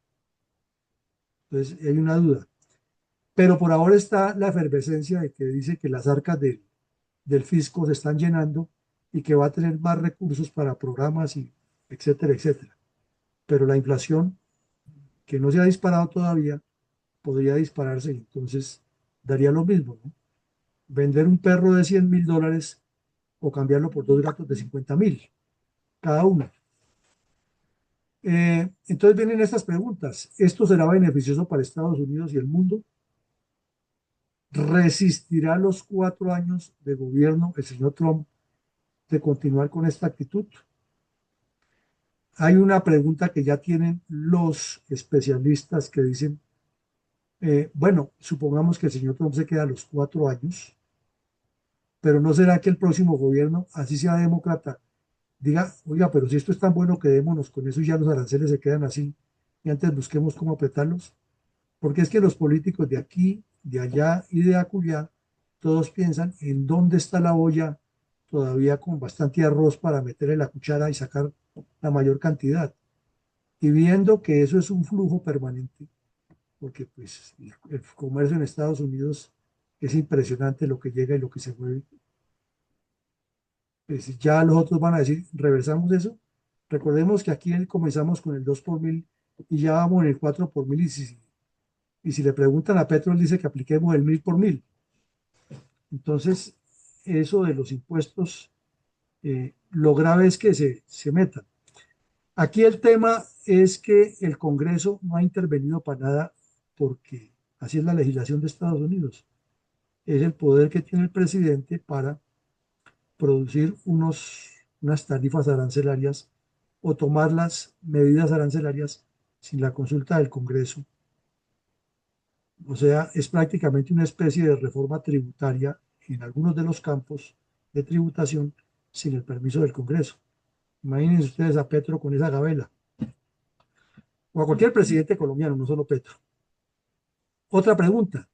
Speaker 1: Entonces hay una duda. Pero por ahora está la efervescencia de que dice que las arcas del fisco se están llenando y que va a tener más recursos para programas y etcétera, etcétera. Pero la inflación, que no se ha disparado todavía, podría dispararse y entonces daría lo mismo, ¿no? Vender un perro de $100.000 o cambiarlo por 2 gatos de 50.000 cada uno. Entonces vienen estas preguntas. ¿Esto será beneficioso para Estados Unidos y el mundo? ¿Resistirá los 4 años de gobierno el señor Trump de continuar con esta actitud? Hay una pregunta que ya tienen los especialistas que dicen, bueno, supongamos que el señor Trump se queda los 4 años, pero ¿no será que el próximo gobierno, así sea demócrata, diga, oiga, pero si esto es tan bueno, quedémonos con eso y ya los aranceles se quedan así y antes busquemos cómo apretarlos? Porque es que los políticos de aquí, de allá y de acullá, todos piensan en dónde está la olla todavía con bastante arroz para meterle la cuchara y sacar la mayor cantidad. Y viendo que eso es un flujo permanente, porque pues el comercio en Estados Unidos es impresionante lo que llega y lo que se mueve, pues ya los otros van a decir, reversamos eso. Recordemos que aquí comenzamos con el 2 por mil y ya vamos en el 4 por mil Y si le preguntan a Petro, él dice que apliquemos el 1000 por 1000. Entonces, eso de los impuestos, lo grave es que se metan. Aquí el tema es que el Congreso no ha intervenido para nada porque así es la legislación de Estados Unidos. Es el poder que tiene el presidente para producir unas tarifas arancelarias o tomar las medidas arancelarias sin la consulta del Congreso. O sea, es prácticamente una especie de reforma tributaria en algunos de los campos de tributación sin el permiso del Congreso. Imagínense ustedes a Petro con esa gabela, o a cualquier presidente colombiano, no solo Petro. Otra pregunta,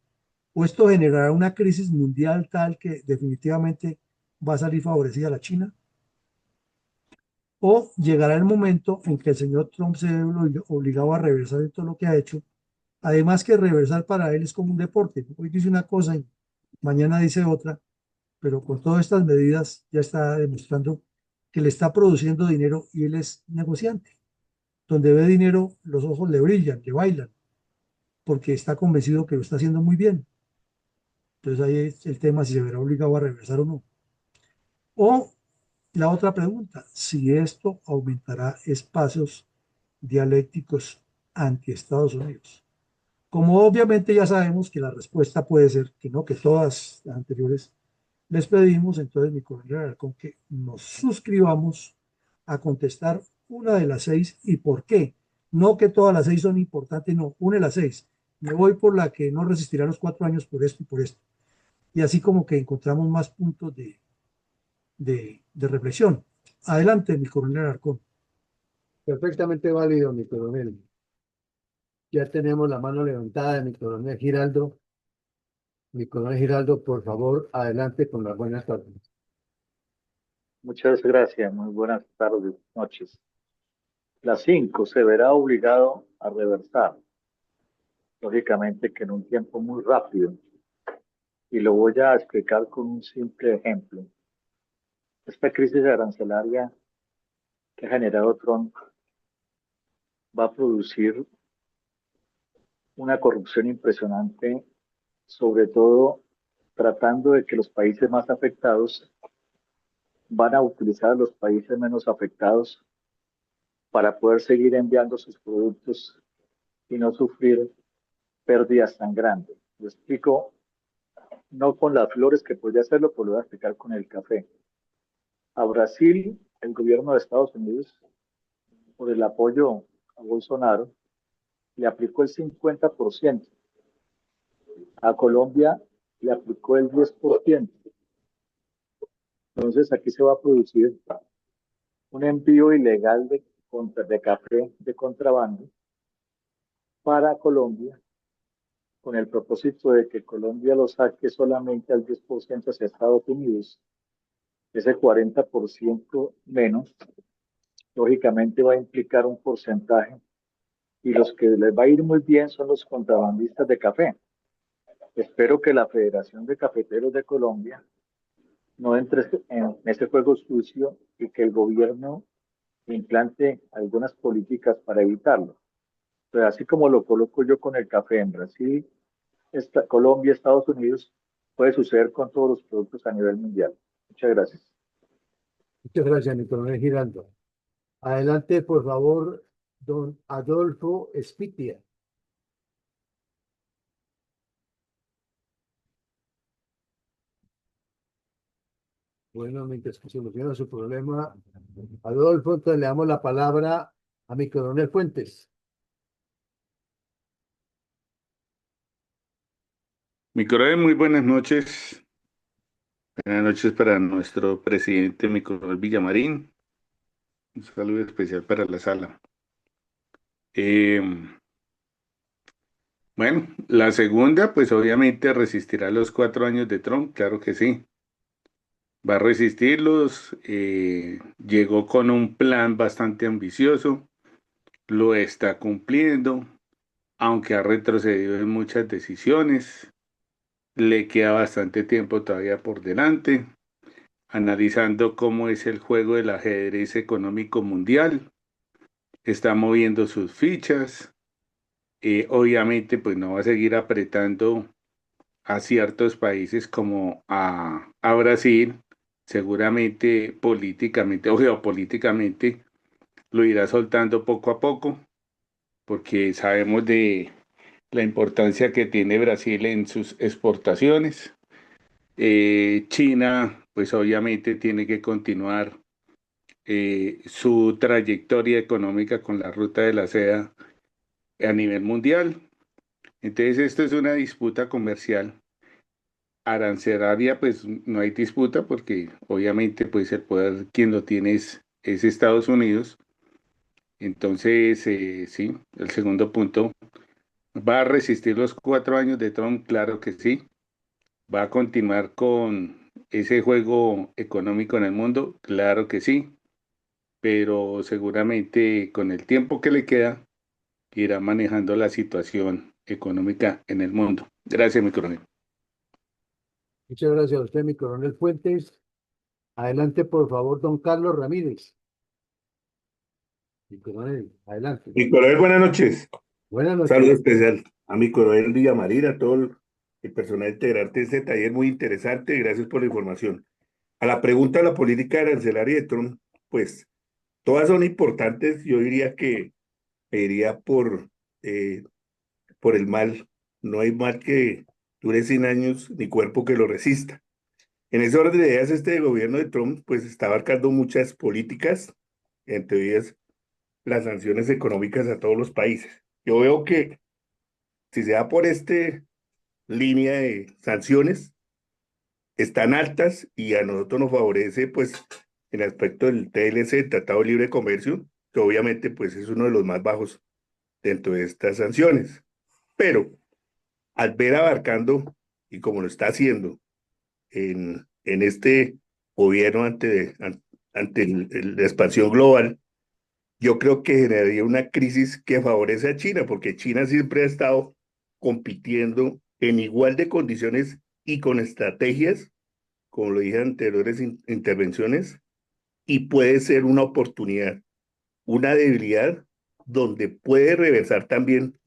Speaker 1: ¿o esto generará una crisis mundial tal que definitivamente va a salir favorecida la China? ¿O llegará el momento en que el señor Trump se ve obligado a reversar en todo lo que ha hecho? Además que reversar para él es como un deporte. Hoy dice una cosa y mañana dice otra, pero con todas estas medidas ya está demostrando que le está produciendo dinero y él es negociante. Donde ve dinero, los ojos le brillan, le bailan, porque está convencido que lo está haciendo muy bien. Entonces ahí es el tema si se verá obligado a reversar o no. O la otra pregunta, si esto aumentará espacios dialécticos ante Estados Unidos. Como obviamente ya sabemos que la respuesta puede ser que no, que todas las anteriores les pedimos, entonces mi colega con que nos suscribamos a contestar una de las seis y por qué. No que todas las seis son importantes, no, una de las seis. Me voy por la que no resistirá los 4 años por esto y por esto. Y así como que encontramos más puntos de reflexión. Adelante, mi coronel Arcón.
Speaker 2: Perfectamente válido, mi coronel. Ya tenemos la mano levantada de mi coronel Giraldo. Mi coronel Giraldo, por favor, adelante con las buenas tardes.
Speaker 3: Muchas gracias, muy buenas tardes, noches. La 5 se verá obligado a reversar, lógicamente que en un tiempo muy rápido, y lo voy a explicar con un simple ejemplo. Esta crisis arancelaria que ha generado Trump va a producir una corrupción impresionante, sobre todo tratando de que los países más afectados van a utilizar a los países menos afectados para poder seguir enviando sus productos y no sufrir pérdidas tan grandes. Lo explico no con las flores que podría hacerlo, pero lo voy a explicar con el café. A Brasil, el gobierno de Estados Unidos, por el apoyo a Bolsonaro, le aplicó el 50%. A Colombia le aplicó el 10%. Entonces aquí se va a producir un envío ilegal de café de contrabando para Colombia con el propósito de que Colombia lo saque solamente al 10% hacia Estados Unidos. Ese 40% menos, lógicamente va a implicar un porcentaje y los que les va a ir muy bien son los contrabandistas de café. Espero que la Federación de Cafeteros de Colombia no entre en ese juego sucio y que el gobierno implante algunas políticas para evitarlo. Pero así como lo coloco yo con el café en Brasil, Colombia, Estados Unidos, puede suceder con todos los productos a nivel mundial. Muchas gracias.
Speaker 2: Muchas gracias, mi coronel Giraldo. Adelante, por favor, don Adolfo Espitia. Bueno, mientras que soluciona su problema, Adolfo, entonces le damos la palabra a mi coronel Fuentes.
Speaker 4: Mi coronel, muy buenas noches. Buenas noches para nuestro presidente, mi coronel Villamarín. Un saludo especial para la sala. Eh, bueno, la segunda, pues obviamente resistirá los 4 años de Trump, claro que sí. Va a resistirlos. Llegó con un plan bastante ambicioso, lo está cumpliendo, aunque ha retrocedido en muchas decisiones. Le queda bastante tiempo todavía por delante, analizando cómo es el juego del ajedrez económico mundial, está moviendo sus fichas, obviamente pues no va a seguir apretando a ciertos países como a Brasil, seguramente políticamente o geopolíticamente lo irá soltando poco a poco, porque sabemos de la importancia que tiene Brasil en sus exportaciones. China, pues obviamente tiene que continuar su trayectoria económica con la ruta de la seda a nivel mundial. Entonces, esto es una disputa comercial. Arancelaria, pues no hay disputa porque obviamente pues el poder quien lo tiene es Estados Unidos. Entonces, sí, el segundo punto, ¿va a resistir los 4 años de Trump? Claro que sí. ¿Va a continuar con ese juego económico en el mundo? Claro que sí. Pero seguramente con el tiempo que le queda, irá manejando la situación económica en el mundo. Gracias, mi coronel.
Speaker 2: Muchas gracias a usted, mi coronel Fuentes. Adelante, por favor, don Carlos Ramírez. Mi coronel, adelante.
Speaker 5: Mi coronel, buenas noches.
Speaker 2: Buenas
Speaker 5: Saludo
Speaker 2: noches.
Speaker 5: especial a mi coronel Villamarín, a todo el personal integrante de este taller muy interesante. Gracias por la información. A la pregunta de la política arancelaria de Trump, pues todas son importantes. Yo diría que me iría eh, por el mal. No hay mal que dure 100 años ni cuerpo que lo resista. En ese orden de ideas, este gobierno de Trump pues está abarcando muchas políticas, entre ellas las sanciones económicas a todos los países. Yo veo que si se da por esta línea de sanciones, están altas y a nosotros nos favorece, pues, en el aspecto del TLC, el Tratado de Libre Comercio, que obviamente, pues, es uno de los más bajos dentro de estas sanciones. Pero al ver abarcando, y como lo está haciendo en este gobierno ante la expansión global, yo creo que generaría una crisis que favorece a China, porque China siempre ha estado compitiendo en igual de condiciones y con estrategias, como lo dije en anteriores intervenciones, y puede ser una oportunidad, una debilidad donde puede reversar también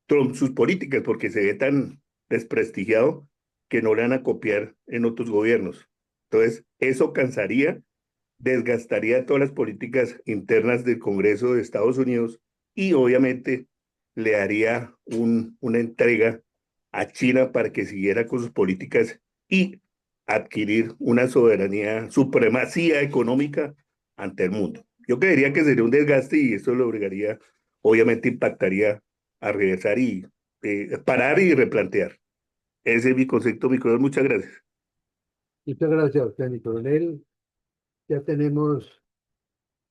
Speaker 5: Trump sus políticas, porque se ve tan desprestigiado que no le van a copiar en otros gobiernos. Entonces, eso cansaría, desgastaría todas las políticas internas del Congreso de Estados Unidos y obviamente le daría una entrega a China para que siguiera con sus políticas y adquirir una soberanía, supremacía económica ante el mundo. Yo creería que sería un desgaste y esto lo obligaría, obviamente impactaría a regresar y parar y replantear. Ese es mi concepto, mi coronel. Muchas gracias.
Speaker 2: Muchas gracias a usted, mi coronel. Ya tenemos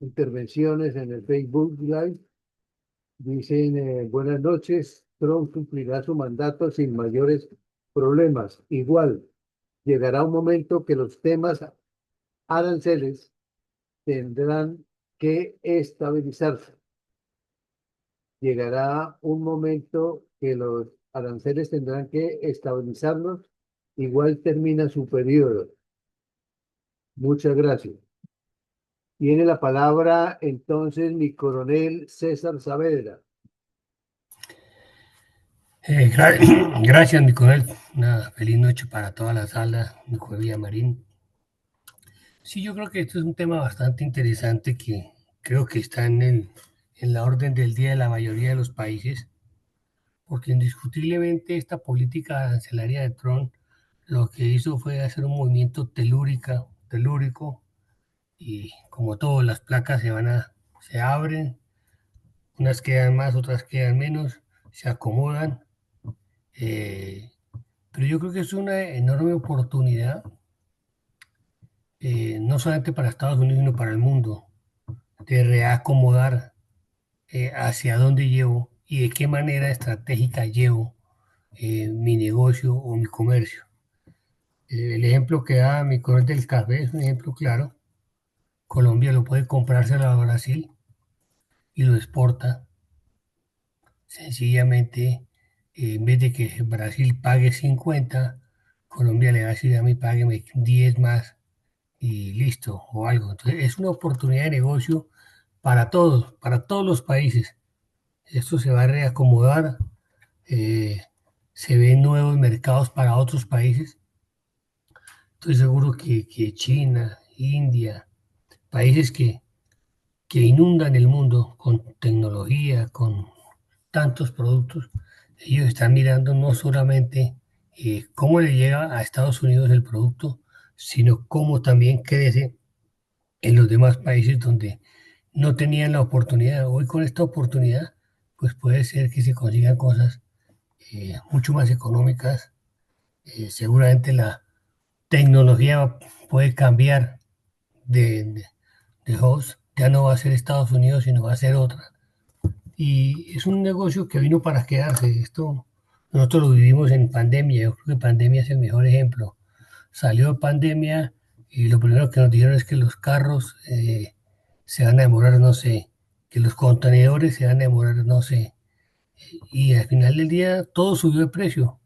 Speaker 2: intervenciones en el Facebook Live. Dicen, buenas noches, Trump cumplirá su mandato sin mayores problemas. Igual, llegará un momento que los temas aranceles tendrán que estabilizarse. Llegará un momento que los aranceles tendrán que estabilizarlos. Igual termina su periodo. Muchas gracias. Tiene la palabra entonces mi coronel César Saavedra.
Speaker 6: Gracias, mi coronel. Una feliz noche para toda la sala, mi coronel Marín. Sí, yo creo que esto es un tema bastante interesante que creo que está en la orden del día de la mayoría de los países, porque indiscutiblemente esta política arancelaria de Trump lo que hizo fue hacer un movimiento telúrico y como todo, las placas se abren, unas quedan más, otras quedan menos, se acomodan. eh, pero yo creo que es una enorme oportunidad, no solamente para Estados Unidos, sino para el mundo, de reacomodar hacia dónde llevo y de qué manera estratégica llevo mi negocio o mi comercio. El ejemplo que da mi corriente del café es un ejemplo claro. Colombia lo puede comprárselo a Brasil y lo exporta. Sencillamente, en vez de que Brasil pague 50, Colombia le va a decir a mí págueme 10 más y listo, o algo. Entonces, es una oportunidad de negocio para todos los países. Esto se va a reacomodar se ven nuevos mercados para otros países. Estoy seguro que China, India, países que inundan el mundo con tecnología, con tantos productos, ellos están mirando no solamente cómo le llega a Estados Unidos el producto, sino cómo también crece en los demás países donde no tenían la oportunidad. Hoy con esta oportunidad, pues puede ser que se consigan cosas mucho más económicas. Seguramente la tecnología puede cambiar de host, ya no va a ser Estados Unidos, sino va a ser otra. Y es un negocio que vino para quedarse. Esto nosotros lo vivimos en pandemia. Yo creo que pandemia es el mejor ejemplo. Salió pandemia y lo primero que nos dijeron es que los carros se van a demorar, no sé, que los contenedores se van a demorar, no sé. Y al final del día todo subió de precio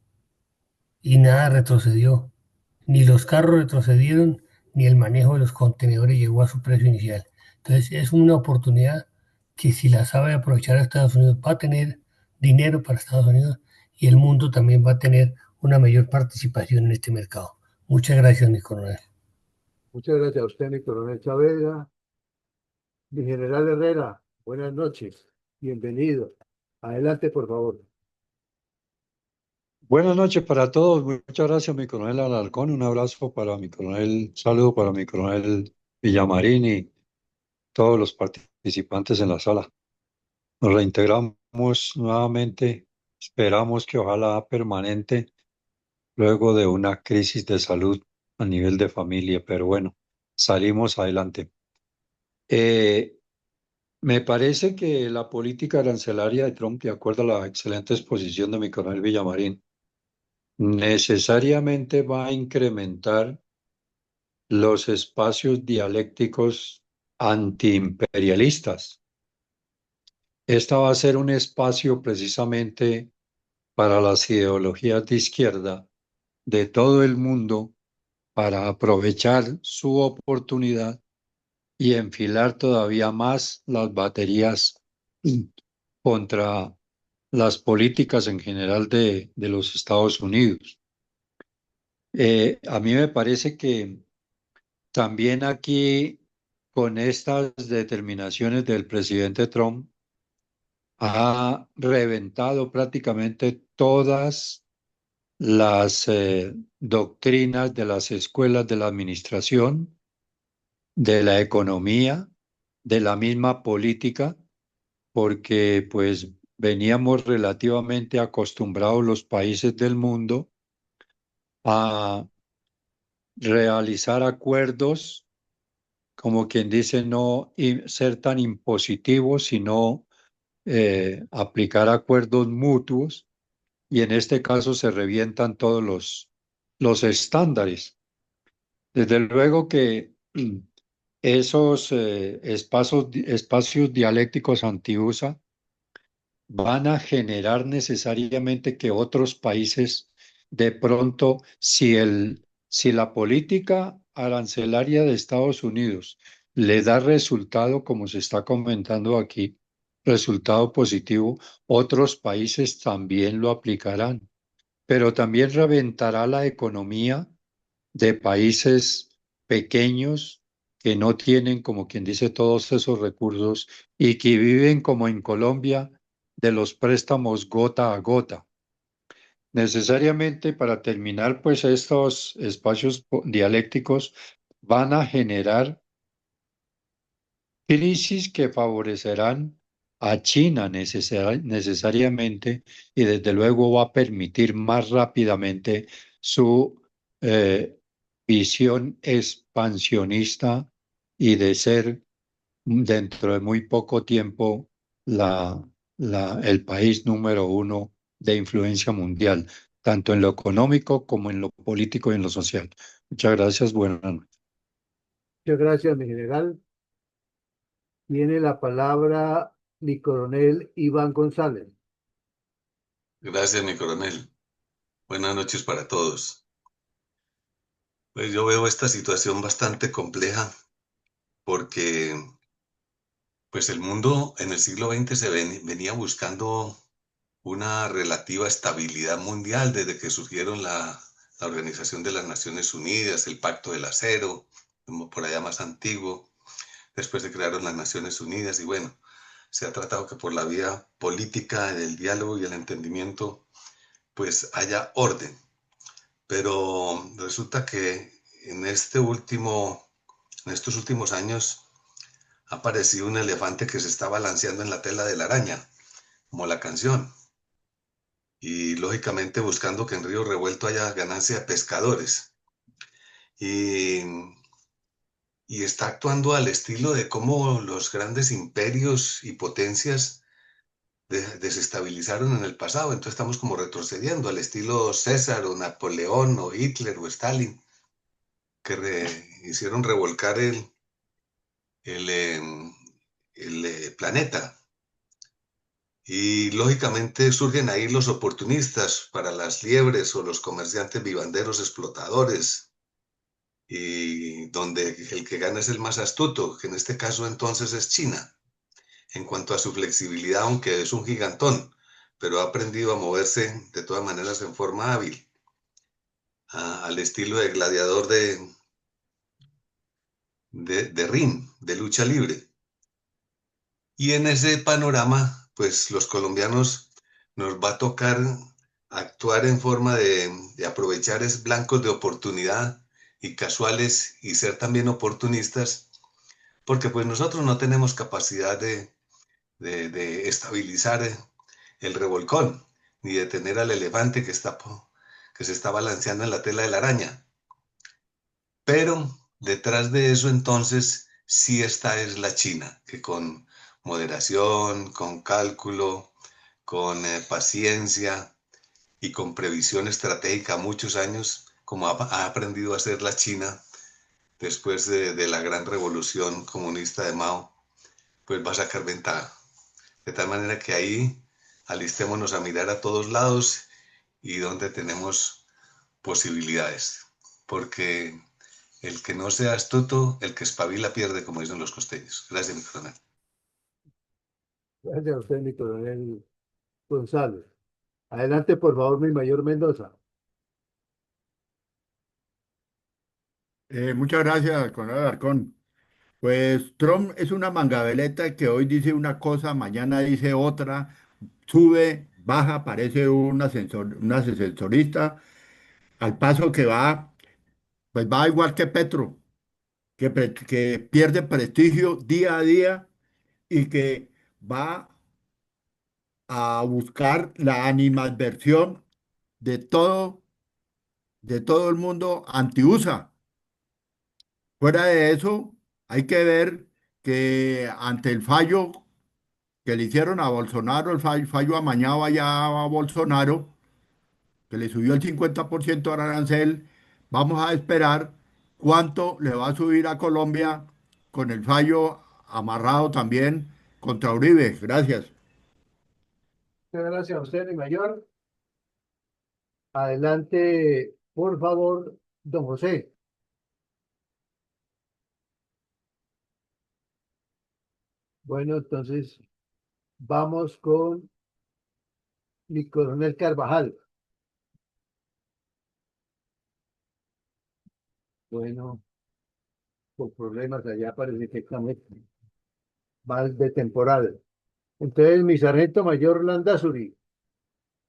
Speaker 6: y nada retrocedió. Ni los carros retrocedieron, ni el manejo de los contenedores llegó a su precio inicial. Entonces es una oportunidad que si la sabe aprovechar Estados Unidos va a tener dinero para Estados Unidos y el mundo también va a tener una mayor participación en este mercado. Muchas gracias, mi coronel.
Speaker 2: Muchas gracias a usted, mi coronel Saavedra. Mi general Herrera, buenas noches. Bienvenido. Adelante, por favor.
Speaker 7: Buenas noches para todos. Muchas gracias, mi coronel Alarcón. Un abrazo para mi coronel, saludo para mi coronel Villamarín y todos los participantes en la sala. Nos reintegramos nuevamente. Esperamos que ojalá permanente luego de una crisis de salud a nivel de familia, pero bueno, salimos adelante. Me parece que la política arancelaria de Trump, de acuerdo a la excelente exposición de mi coronel Villamarín, necesariamente va a incrementar los espacios dialécticos antiimperialistas. Esta va a ser un espacio precisamente para las ideologías de izquierda de todo el mundo para aprovechar su oportunidad y enfilar todavía más las baterías contra las políticas en general de los Estados Unidos. A mí me parece que también aquí, con estas determinaciones del presidente Trump, ha reventado prácticamente todas las doctrinas de las escuelas de la administración, de la economía, de la misma política, porque pues veníamos relativamente acostumbrados los países del mundo a realizar acuerdos, como quien dice, no ser tan impositivos, sino aplicar acuerdos mutuos, y en este caso se revientan todos los estándares. Desde luego que esos espacios dialécticos anti-USA van a generar necesariamente que otros países, de pronto, si la política arancelaria de Estados Unidos le da resultado, como se está comentando aquí, resultado positivo, otros países también lo aplicarán, pero también reventará la economía de países pequeños que no tienen, como quien dice, todos esos recursos y que viven como en Colombia de los préstamos gota a gota. Necesariamente para terminar, pues estos espacios dialécticos van a generar crisis que favorecerán a China necesariamente y desde luego va a permitir más rápidamente su visión expansionista y de ser dentro de muy poco tiempo el país número uno de influencia mundial, tanto en lo económico como en lo político y en lo social. Muchas gracias, buenas noches.
Speaker 2: Muchas gracias, mi general. Tiene la palabra mi coronel Iván González.
Speaker 8: Gracias, mi coronel. Buenas noches para todos. Pues yo veo esta situación bastante compleja porque pues el mundo en el siglo XX venía buscando una relativa estabilidad mundial desde que surgieron la Organización de las Naciones Unidas, el Pacto del Acero, como por allá más antiguo, después se crearon las Naciones Unidas y bueno, se ha tratado que por la vía política, del diálogo y el entendimiento, pues haya orden. Pero resulta que en estos últimos años ha aparecido un elefante que se está balanceando en la tela de la araña, como la canción. Y lógicamente buscando que en Río Revuelto haya ganancia de pescadores. Y está actuando al estilo de cómo los grandes imperios y potencias desestabilizaron en el pasado. Entonces estamos como retrocediendo al estilo César o Napoleón o Hitler o Stalin, que hicieron revolcar el planeta. Y lógicamente surgen ahí los oportunistas para las liebres o los comerciantes vivanderos explotadores, y donde el que gana es el más astuto, que en este caso entonces es China, en cuanto a su flexibilidad, aunque es un gigantón, pero ha aprendido a moverse de todas maneras en forma hábil, al estilo de gladiador de ring, de lucha libre. Y en ese panorama, pues los colombianos nos va a tocar actuar en forma de aprovechar blancos de oportunidad y casuales y ser también oportunistas, porque pues nosotros no tenemos capacidad de estabilizar el revolcón, ni de tener al elefante que se está balanceando en la tela de la araña. Pero detrás de eso entonces sí esta es la China, que con moderación, con cálculo, con paciencia y con previsión estratégica muchos años, como ha aprendido a hacer la China después de la gran revolución comunista de Mao, pues va a sacar ventaja. De tal manera que ahí alistémonos a mirar a todos lados y donde tenemos posibilidades. Porque el que no sea astuto, el que espabila pierde, como dicen los costeños. Gracias, mi coronel.
Speaker 2: Gracias a usted, mi coronel González. Adelante, por favor, mi mayor Mendoza.
Speaker 9: Muchas gracias, coronel Alarcón. Pues Trump es una mangabeleta que hoy dice una cosa, mañana dice otra, sube, baja, parece un ascensorista, al paso que va, pues va igual que Petro, que pierde prestigio día a día y que va a buscar la animadversión de de todo el mundo anti-USA. Fuera de eso, hay que ver que ante el fallo que le hicieron a Bolsonaro, el fallo amañado allá a Bolsonaro, que le subió el 50% al arancel, vamos a esperar cuánto le va a subir a Colombia con el fallo amarrado también contra Uribe. Gracias.
Speaker 2: Muchas gracias a usted, mi mayor. Adelante, por favor, don José. Bueno, entonces vamos con mi coronel Carvajal. Bueno, por problemas allá parece que estamos mal de temporal. Entonces, mi sargento mayor Landazuri,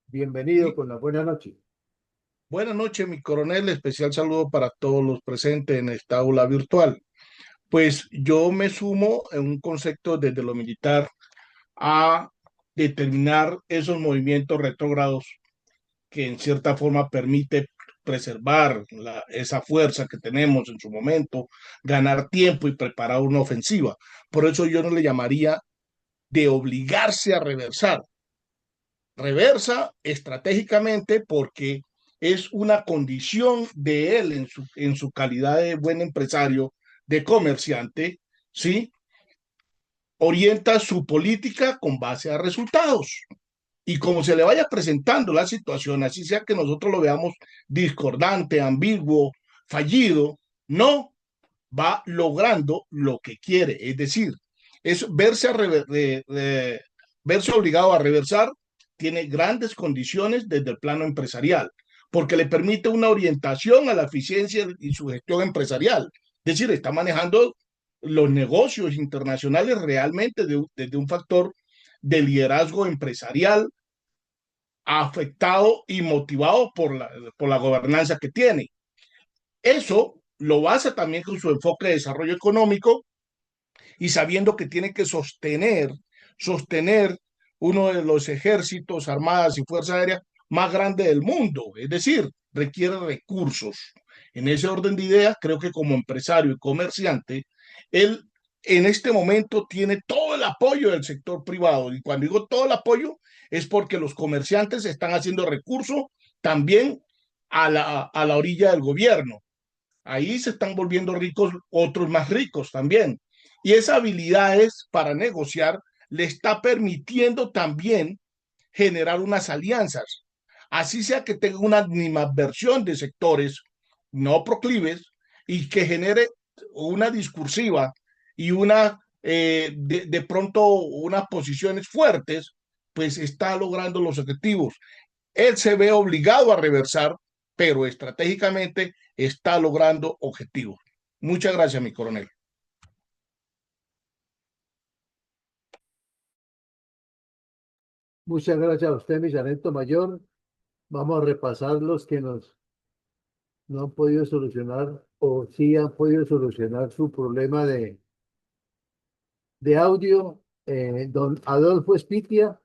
Speaker 2: bienvenido con la buena noche.
Speaker 10: Buenas noches, mi coronel. Especial saludo para todos los presentes en esta aula virtual. Pues yo me sumo en un concepto desde lo militar a determinar esos movimientos retrógrados que en cierta forma permite preservar esa fuerza que tenemos en su momento, ganar tiempo y preparar una ofensiva. Por eso yo no le llamaría de obligarse a reversar. Reversa estratégicamente porque es una condición de él en su calidad de buen empresario, de comerciante, ¿sí? Orienta su política con base a resultados. Y como se le vaya presentando la situación, así sea que nosotros lo veamos discordante, ambiguo, fallido, no va logrando lo que quiere. Es decir, es verse obligado a reversar tiene grandes condiciones desde el plano empresarial, porque le permite una orientación a la eficiencia y su gestión empresarial. Es decir, está manejando los negocios internacionales realmente desde un factor de liderazgo empresarial afectado y motivado por la gobernanza que tiene. Eso lo basa también con su enfoque de desarrollo económico y sabiendo que tiene que sostener uno de los ejércitos, armadas y fuerzas aéreas más grandes del mundo. Es decir, requiere recursos. En ese orden de ideas, creo que como empresario y comerciante, él en este momento tiene todo el apoyo del sector privado. Y cuando digo todo el apoyo, es porque los comerciantes están haciendo recursos también a la orilla del gobierno. Ahí se están volviendo ricos otros más ricos también. Y esa habilidades para negociar le está permitiendo también generar unas alianzas. Así sea que tenga una animadversión de sectores no proclives y que genere una discursiva y de pronto unas posiciones fuertes, pues está logrando los objetivos. Él se ve obligado a reversar, pero estratégicamente está logrando objetivos. Muchas gracias, mi coronel.
Speaker 2: Muchas gracias a usted, mi sargento mayor. Vamos a repasar los que no han podido solucionar o sí han podido solucionar su problema de audio. Don Adolfo Espitia,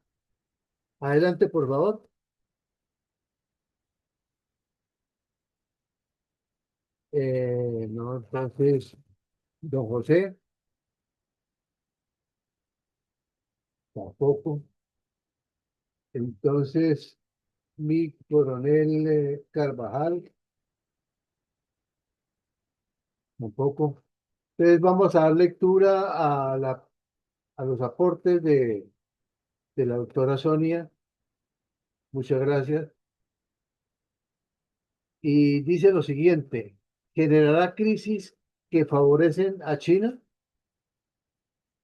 Speaker 2: adelante, por favor. No, entonces, don José, tampoco. Entonces, mi coronel Carvajal, tampoco. Entonces, vamos a dar lectura a los aportes de la doctora Sonia. Muchas gracias. Y dice lo siguiente: ¿generará crisis que favorecen a China?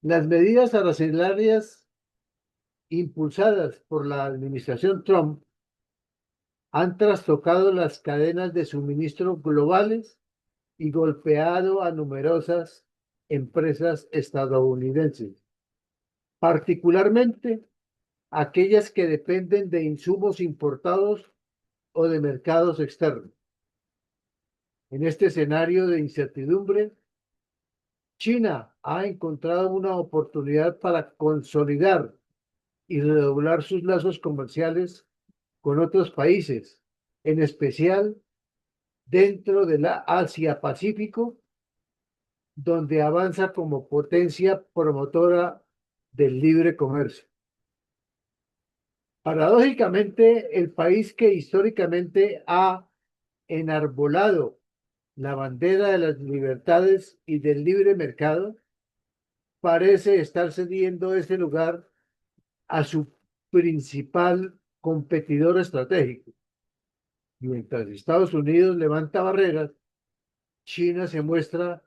Speaker 2: Las medidas arancelarias impulsadas por la administración Trump han trastocado las cadenas de suministro globales y golpeado a numerosas empresas estadounidenses, particularmente aquellas que dependen de insumos importados o de mercados externos. En este escenario de incertidumbre, China ha encontrado una oportunidad para consolidar y redoblar sus lazos comerciales con otros países, en especial dentro de la Asia-Pacífico, donde avanza como potencia promotora del libre comercio. Paradójicamente, el país que históricamente ha enarbolado la bandera de las libertades y del libre mercado parece estar cediendo ese lugar a su principal competidor estratégico. Mientras Estados Unidos levanta barreras, China se muestra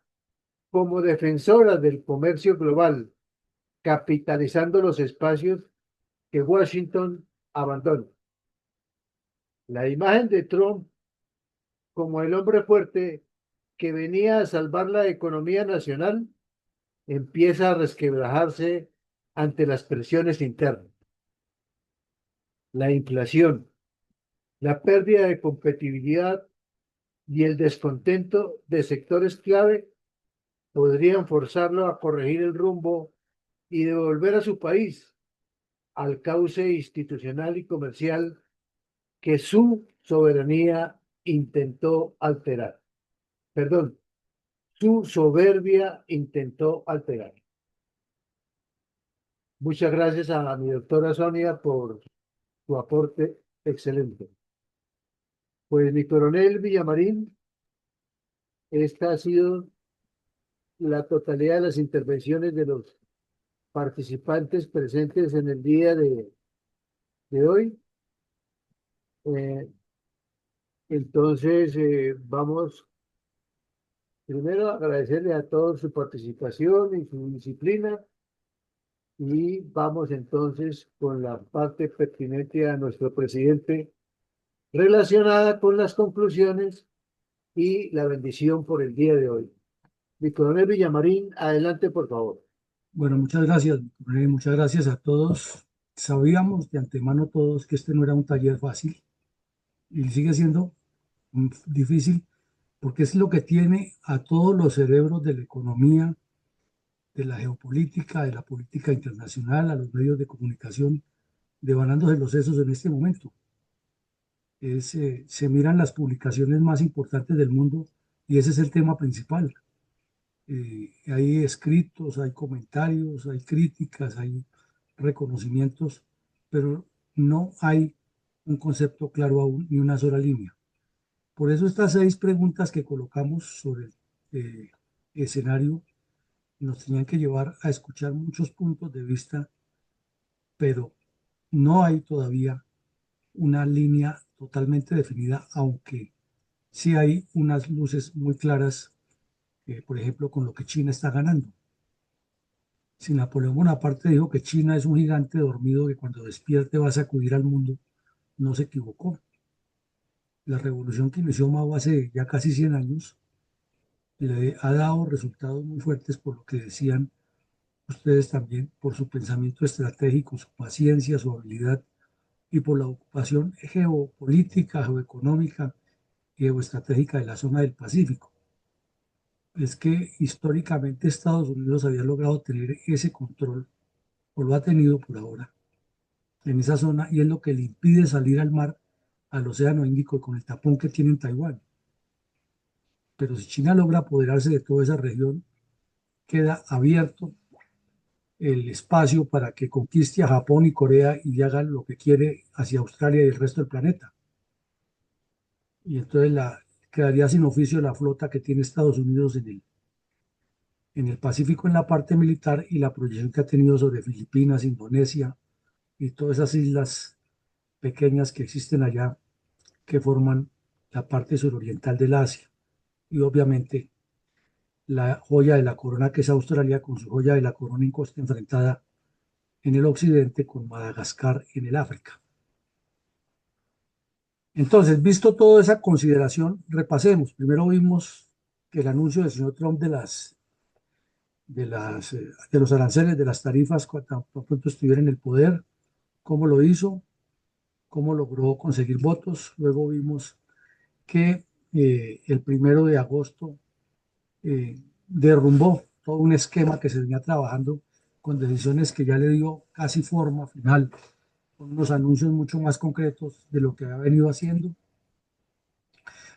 Speaker 2: como defensora del comercio global, capitalizando los espacios que Washington abandona. La imagen de Trump como el hombre fuerte que venía a salvar la economía nacional empieza a resquebrajarse ante las presiones internas. La inflación, la pérdida de competitividad y el descontento de sectores clave podrían forzarlo a corregir el rumbo y devolver a su país al cauce institucional y comercial que su soberanía intentó alterar. Perdón, su soberbia intentó alterar. Muchas gracias a mi doctora Sonia por su aporte excelente. Pues mi coronel Villamarín, esta ha sido la totalidad de las intervenciones de los participantes presentes en el día de hoy. Entonces, vamos primero a agradecerle a todos su participación y su disciplina. y vamos entonces con la parte pertinente a nuestro presidente relacionada con las conclusiones y la bendición por el día de hoy. Mi coronel Villamarín, adelante, por favor.
Speaker 1: Bueno, muchas gracias, muchas gracias a todos. Sabíamos de antemano todos que este no era un taller fácil y sigue siendo difícil porque es lo que tiene a todos los cerebros de la economía, de la geopolítica, de la política internacional, a los medios de comunicación, devanándose los sesos en este momento. Se miran las publicaciones más importantes del mundo y ese es el tema principal. Hay escritos, hay comentarios, hay críticas, hay reconocimientos, pero no hay un concepto claro aún ni una sola línea. Por eso estas 6 preguntas que colocamos sobre el escenario nos tenían que llevar a escuchar muchos puntos de vista, pero no hay todavía una línea totalmente definida, aunque sí hay unas luces muy claras, por ejemplo, con lo que China está ganando. Si Napoleón Bonaparte dijo que China es un gigante dormido que cuando despierte va a sacudir al mundo, no se equivocó. La revolución que inició Mao hace ya casi 100 años le ha dado resultados muy fuertes por lo que decían ustedes también, por su pensamiento estratégico, su paciencia, su habilidad y por la ocupación geopolítica, geoeconómica y geoestratégica de la zona del Pacífico. Es que históricamente Estados Unidos había logrado tener ese control, o lo ha tenido por ahora, en esa zona, y es lo que le impide salir al mar, al Océano Índico, con el tapón que tiene en Taiwán. Pero si China logra apoderarse de toda esa región, queda abierto el espacio para que conquiste a Japón y Corea y haga lo que quiere hacia Australia y el resto del planeta. Y entonces quedaría sin oficio la flota que tiene Estados Unidos en el Pacífico en la parte militar y la proyección que ha tenido sobre Filipinas, Indonesia y todas esas islas pequeñas que existen allá que forman la parte suroriental del Asia. Y obviamente la joya de la corona que es Australia con su joya de la corona en costa enfrentada en el occidente con Madagascar en el África. Entonces, visto toda esa consideración, repasemos. Primero vimos que el anuncio del señor Trump de los aranceles, de las tarifas, cuando pronto estuviera en el poder, cómo lo hizo, cómo logró conseguir votos. Luego vimos que el 1 de agosto derrumbó todo un esquema que se venía trabajando con decisiones que ya le dio casi forma final, con unos anuncios mucho más concretos de lo que había venido haciendo.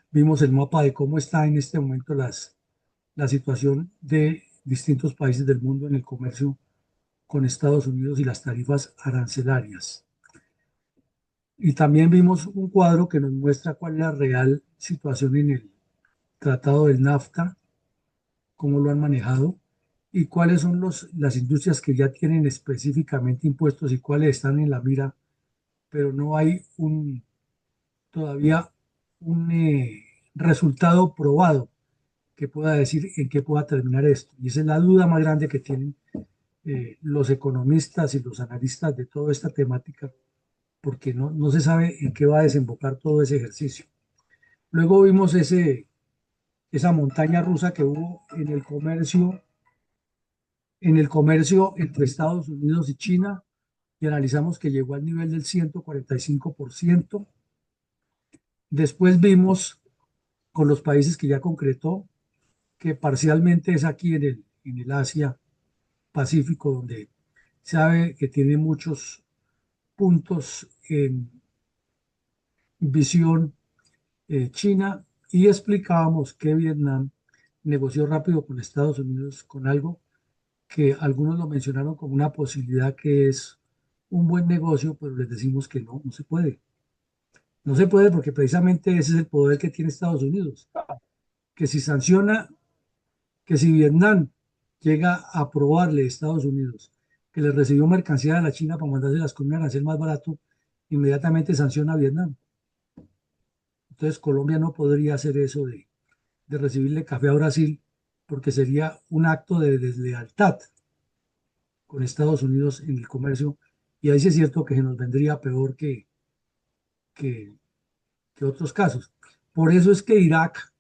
Speaker 1: Vimos el mapa de cómo está en este momento la situación de distintos países del mundo en el comercio con Estados Unidos y las tarifas arancelarias. Y también vimos un cuadro que nos muestra cuál es la real situación en el tratado del NAFTA, cómo lo han manejado y cuáles son las industrias que ya tienen específicamente impuestos y cuáles están en la mira, pero no hay todavía un resultado probado que pueda decir en qué pueda terminar esto. Y esa es la duda más grande que tienen los economistas y los analistas de toda esta temática, porque no se sabe en qué va a desembocar todo ese ejercicio. Luego vimos esa montaña rusa que hubo en el comercio entre Estados Unidos y China, y analizamos que llegó al nivel del 145%. Después vimos con los países que ya concretó, que parcialmente es aquí en el Asia Pacífico, donde sabe que tiene muchos puntos en visión China, y explicábamos que Vietnam negoció rápido con Estados Unidos con algo que algunos lo mencionaron como una posibilidad que es un buen negocio, pero les decimos que no se puede. No se puede porque precisamente ese es el poder que tiene Estados Unidos, que si sanciona, que si Vietnam llega a aprobarle a Estados Unidos que le recibió mercancía de la China para mandárselas con un arancel más barato, inmediatamente sanciona a Vietnam. Entonces Colombia no podría hacer eso de recibirle café a Brasil porque sería un acto de deslealtad con Estados Unidos en el comercio, y ahí sí es cierto que se nos vendría peor que, que otros casos. Por eso es que Irak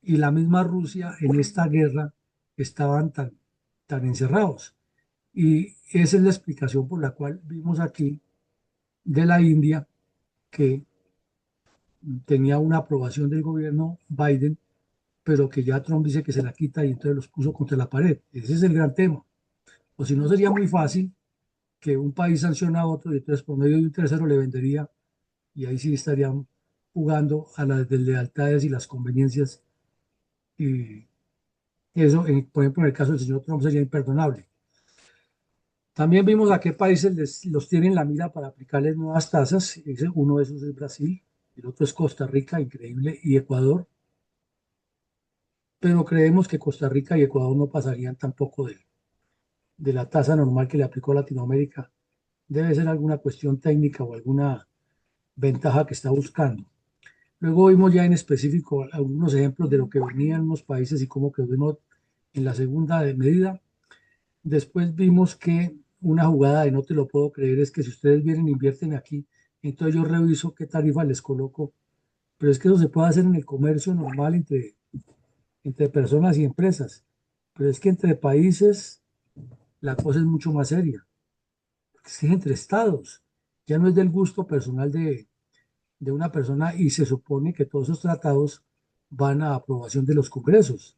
Speaker 1: y la misma Rusia en esta guerra estaban tan encerrados. Y esa es la explicación por la cual vimos aquí de la India que tenía una aprobación del gobierno Biden, pero que ya Trump dice que se la quita y entonces los puso contra la pared. Ese es el gran tema. O si no, sería muy fácil que un país sanciona a otro y entonces por medio de un tercero le vendería, y ahí sí estarían jugando a las deslealtades y las conveniencias, y eso, por ejemplo, en el caso del señor Trump sería imperdonable. También vimos a qué países los tienen la mira para aplicarles nuevas tasas. Uno de esos es Brasil, el otro es Costa Rica, increíble, y Ecuador, pero creemos que Costa Rica y Ecuador no pasarían tampoco de la tasa normal que le aplicó Latinoamérica. Debe ser alguna cuestión técnica o alguna ventaja que está buscando. Luego vimos ya en específico algunos ejemplos de lo que venían unos países y cómo quedó en la segunda medida. Después vimos que una jugada de no te lo puedo creer es que si ustedes vienen e invierten aquí, entonces yo reviso qué tarifa les coloco, pero es que eso se puede hacer en el comercio normal entre personas y empresas, pero es que entre países la cosa es mucho más seria, porque es que es entre estados, ya no es del gusto personal de una persona, y se supone que todos esos tratados van a aprobación de los congresos,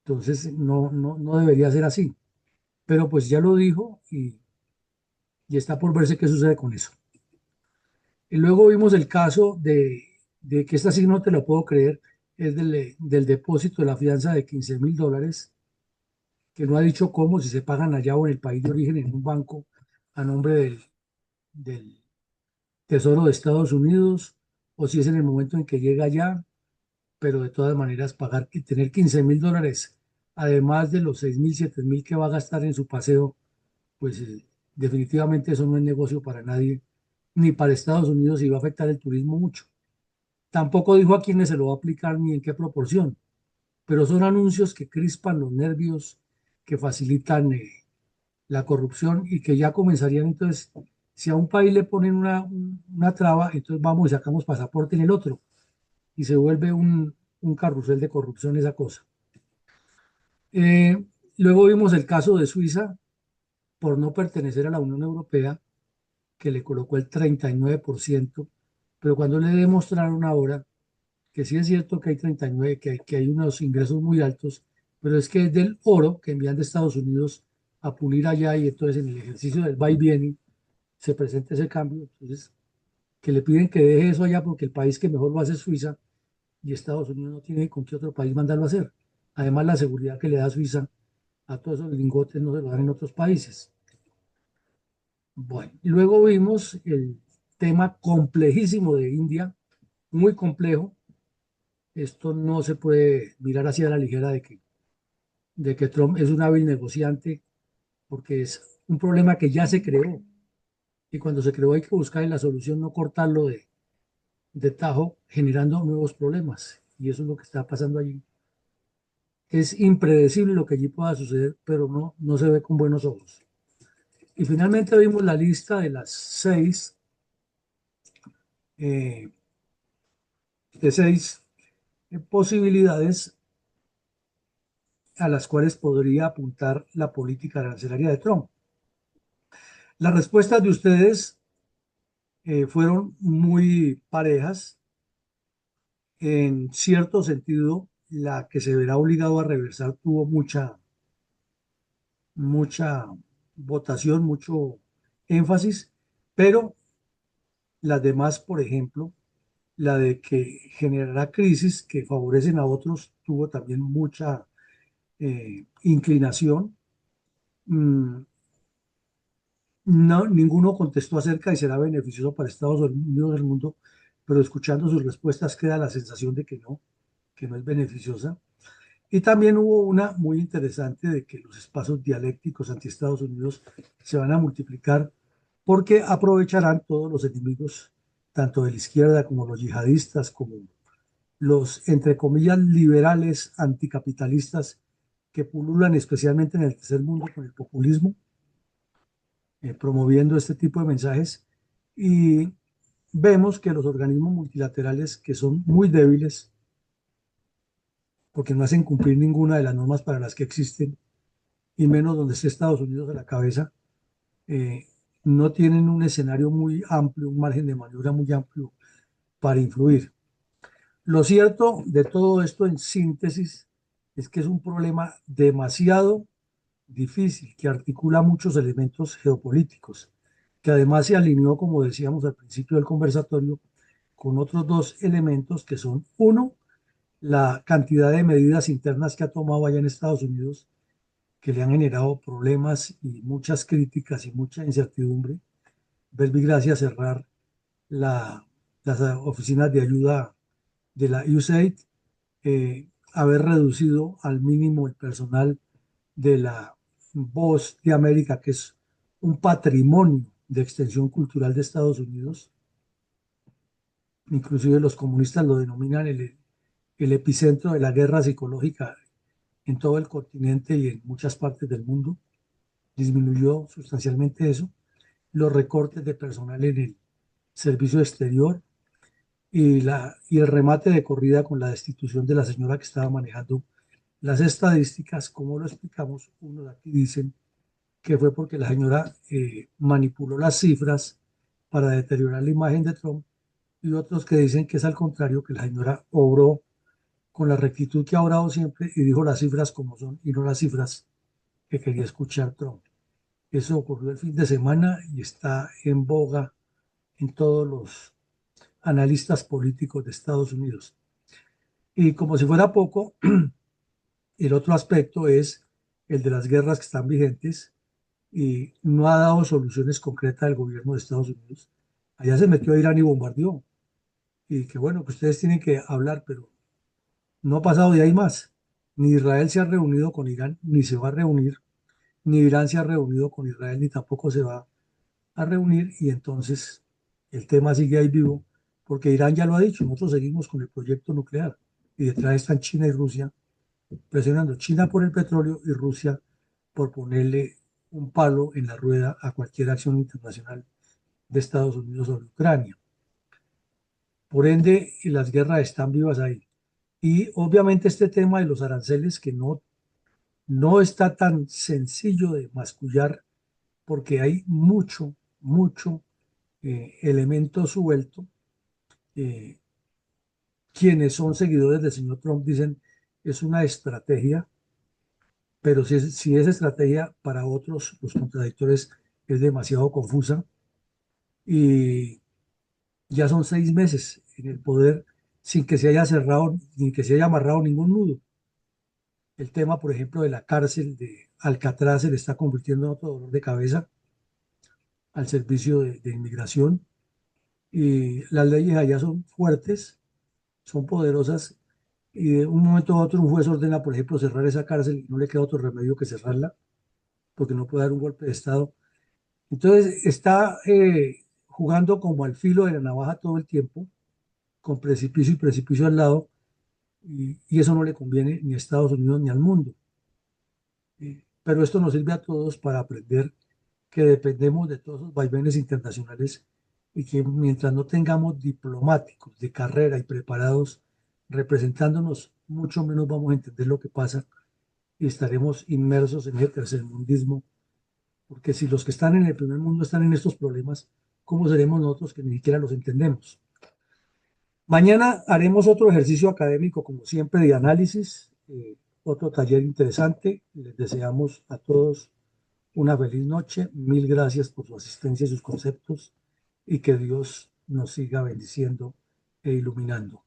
Speaker 1: entonces no debería ser así, pero pues ya lo dijo y está por verse qué sucede con eso. Y luego vimos el caso de que esta sí no te lo puedo creer, es del depósito de la fianza de $15,000, que no ha dicho cómo, si se pagan allá o en el país de origen en un banco a nombre del Tesoro de Estados Unidos, o si es en el momento en que llega allá, pero de todas maneras pagar y tener $15,000, además de los 6,000, 7,000 que va a gastar en su paseo, pues definitivamente eso no es negocio para nadie, ni para Estados Unidos, y va a afectar el turismo mucho. Tampoco dijo a quiénes se lo va a aplicar ni en qué proporción, pero son anuncios que crispan los nervios, que facilitan la corrupción y que ya comenzarían entonces, si a un país le ponen una traba, entonces vamos y sacamos pasaporte en el otro y se vuelve un carrusel de corrupción esa cosa. Eh, Luego vimos el caso de Suiza por no pertenecer a la Unión Europea, que le colocó el 39%, pero cuando le demostraron ahora que sí es cierto que hay 39, que hay unos ingresos muy altos, pero es que es del oro que envían de Estados Unidos a pulir allá, y entonces en el ejercicio del va y viene se presenta ese cambio. Entonces, que le piden que deje eso allá porque el país que mejor lo hace es Suiza, y Estados Unidos no tiene con qué otro país mandarlo a hacer. Además, la seguridad que le da Suiza a todos esos lingotes no se lo dan en otros países. Bueno, y luego vimos el tema complejísimo de India, muy complejo. Esto no se puede mirar así a la ligera de que Trump es un hábil negociante, porque es un problema que ya se creó. Y cuando se creó hay que buscar la solución, no cortarlo de tajo, generando nuevos problemas. Y eso es lo que está pasando allí. Es impredecible lo que allí pueda suceder, pero no se ve con buenos ojos. Y finalmente vimos la lista de las eh, seis posibilidades a las cuales podría apuntar la política arancelaria de Trump. Las respuestas de ustedes fueron muy parejas. En cierto sentido, la que se verá obligado a reversar tuvo mucha votación, mucho énfasis, pero las demás, por ejemplo, la de que generará crisis que favorecen a otros, tuvo también mucha inclinación. No, ninguno contestó acerca y será beneficioso para Estados Unidos del mundo, pero escuchando sus respuestas queda la sensación de que no es beneficiosa. Y también hubo una muy interesante de que los espacios dialécticos anti Estados Unidos se van a multiplicar porque aprovecharán todos los enemigos, tanto de la izquierda como los yihadistas, como los, entre comillas, liberales anticapitalistas, que pululan especialmente en el tercer mundo con el populismo, promoviendo este tipo de mensajes. Y vemos que los organismos multilaterales, que son muy débiles, porque no hacen cumplir ninguna de las normas para las que existen, y menos donde esté Estados Unidos a la cabeza, eh, no tienen un escenario muy amplio, un margen de maniobra muy amplio para influir. Lo cierto de todo esto en síntesis es que es un problema demasiado difícil que articula muchos elementos geopolíticos, que además se alineó, como decíamos al principio del conversatorio, con otros dos elementos que son, uno, la cantidad de medidas internas que ha tomado allá en Estados Unidos, que le han generado problemas y muchas críticas y mucha incertidumbre. Verbigracia cerrar las oficinas de ayuda de la USAID, haber reducido al mínimo el personal de la Voz de América, que es un patrimonio de extensión cultural de Estados Unidos. Inclusive los comunistas lo denominan el epicentro de la guerra psicológica en todo el continente y en muchas partes del mundo. Disminuyó sustancialmente eso. Los recortes de personal en el servicio exterior y el remate de corrida con la destitución de la señora que estaba manejando las estadísticas. Como lo explicamos, unos aquí dicen que fue porque la señora manipuló las cifras para deteriorar la imagen de Trump, y otros que dicen que es al contrario, que la señora obró con la rectitud que ha obrado siempre y dijo las cifras como son y no las cifras que quería escuchar Trump. Eso ocurrió el fin de semana y está en boga en todos los analistas políticos de Estados Unidos. Y como si fuera poco, el otro aspecto es el de las guerras que están vigentes y no ha dado soluciones concretas el gobierno de Estados Unidos. Allá se metió a Irán y bombardeó. Y que bueno, que ustedes tienen que hablar, pero no ha pasado de ahí más. Ni Israel se ha reunido con Irán, ni se va a reunir, ni Irán se ha reunido con Israel, ni tampoco se va a reunir. Y entonces el tema sigue ahí vivo, porque Irán ya lo ha dicho, nosotros seguimos con el proyecto nuclear. Y detrás están China y Rusia presionando. China por el petróleo y Rusia por ponerle un palo en la rueda a cualquier acción internacional de Estados Unidos sobre Ucrania. Por ende, las guerras están vivas ahí. Y obviamente este tema de los aranceles, que no está tan sencillo de mascullar, porque hay mucho elemento suelto. Quienes son seguidores del señor Trump dicen es una estrategia, pero si es estrategia, para otros, los contradictores, es demasiado confusa. Y ya son 6 meses en el poder sin que se haya cerrado, ni que se haya amarrado ningún nudo. El tema, por ejemplo, de la cárcel de Alcatraz se le está convirtiendo en otro dolor de cabeza al servicio de inmigración. Y las leyes allá son fuertes, son poderosas, y de un momento a otro un juez ordena, por ejemplo, cerrar esa cárcel y no le queda otro remedio que cerrarla, porque no puede dar un golpe de Estado. Entonces está jugando como al filo de la navaja todo el tiempo, con precipicio y precipicio al lado, y eso no le conviene ni a Estados Unidos ni al mundo. Pero esto nos sirve a todos para aprender que dependemos de todos los vaivenes internacionales y que mientras no tengamos diplomáticos de carrera y preparados representándonos, mucho menos vamos a entender lo que pasa y estaremos inmersos en el tercermundismo, porque si los que están en el primer mundo están en estos problemas, ¿cómo seremos nosotros que ni siquiera los entendemos? Mañana haremos otro ejercicio académico, como siempre, de análisis, otro taller interesante. Les deseamos a todos una feliz noche. Mil gracias por su asistencia y sus conceptos, y que Dios nos siga bendiciendo e iluminando.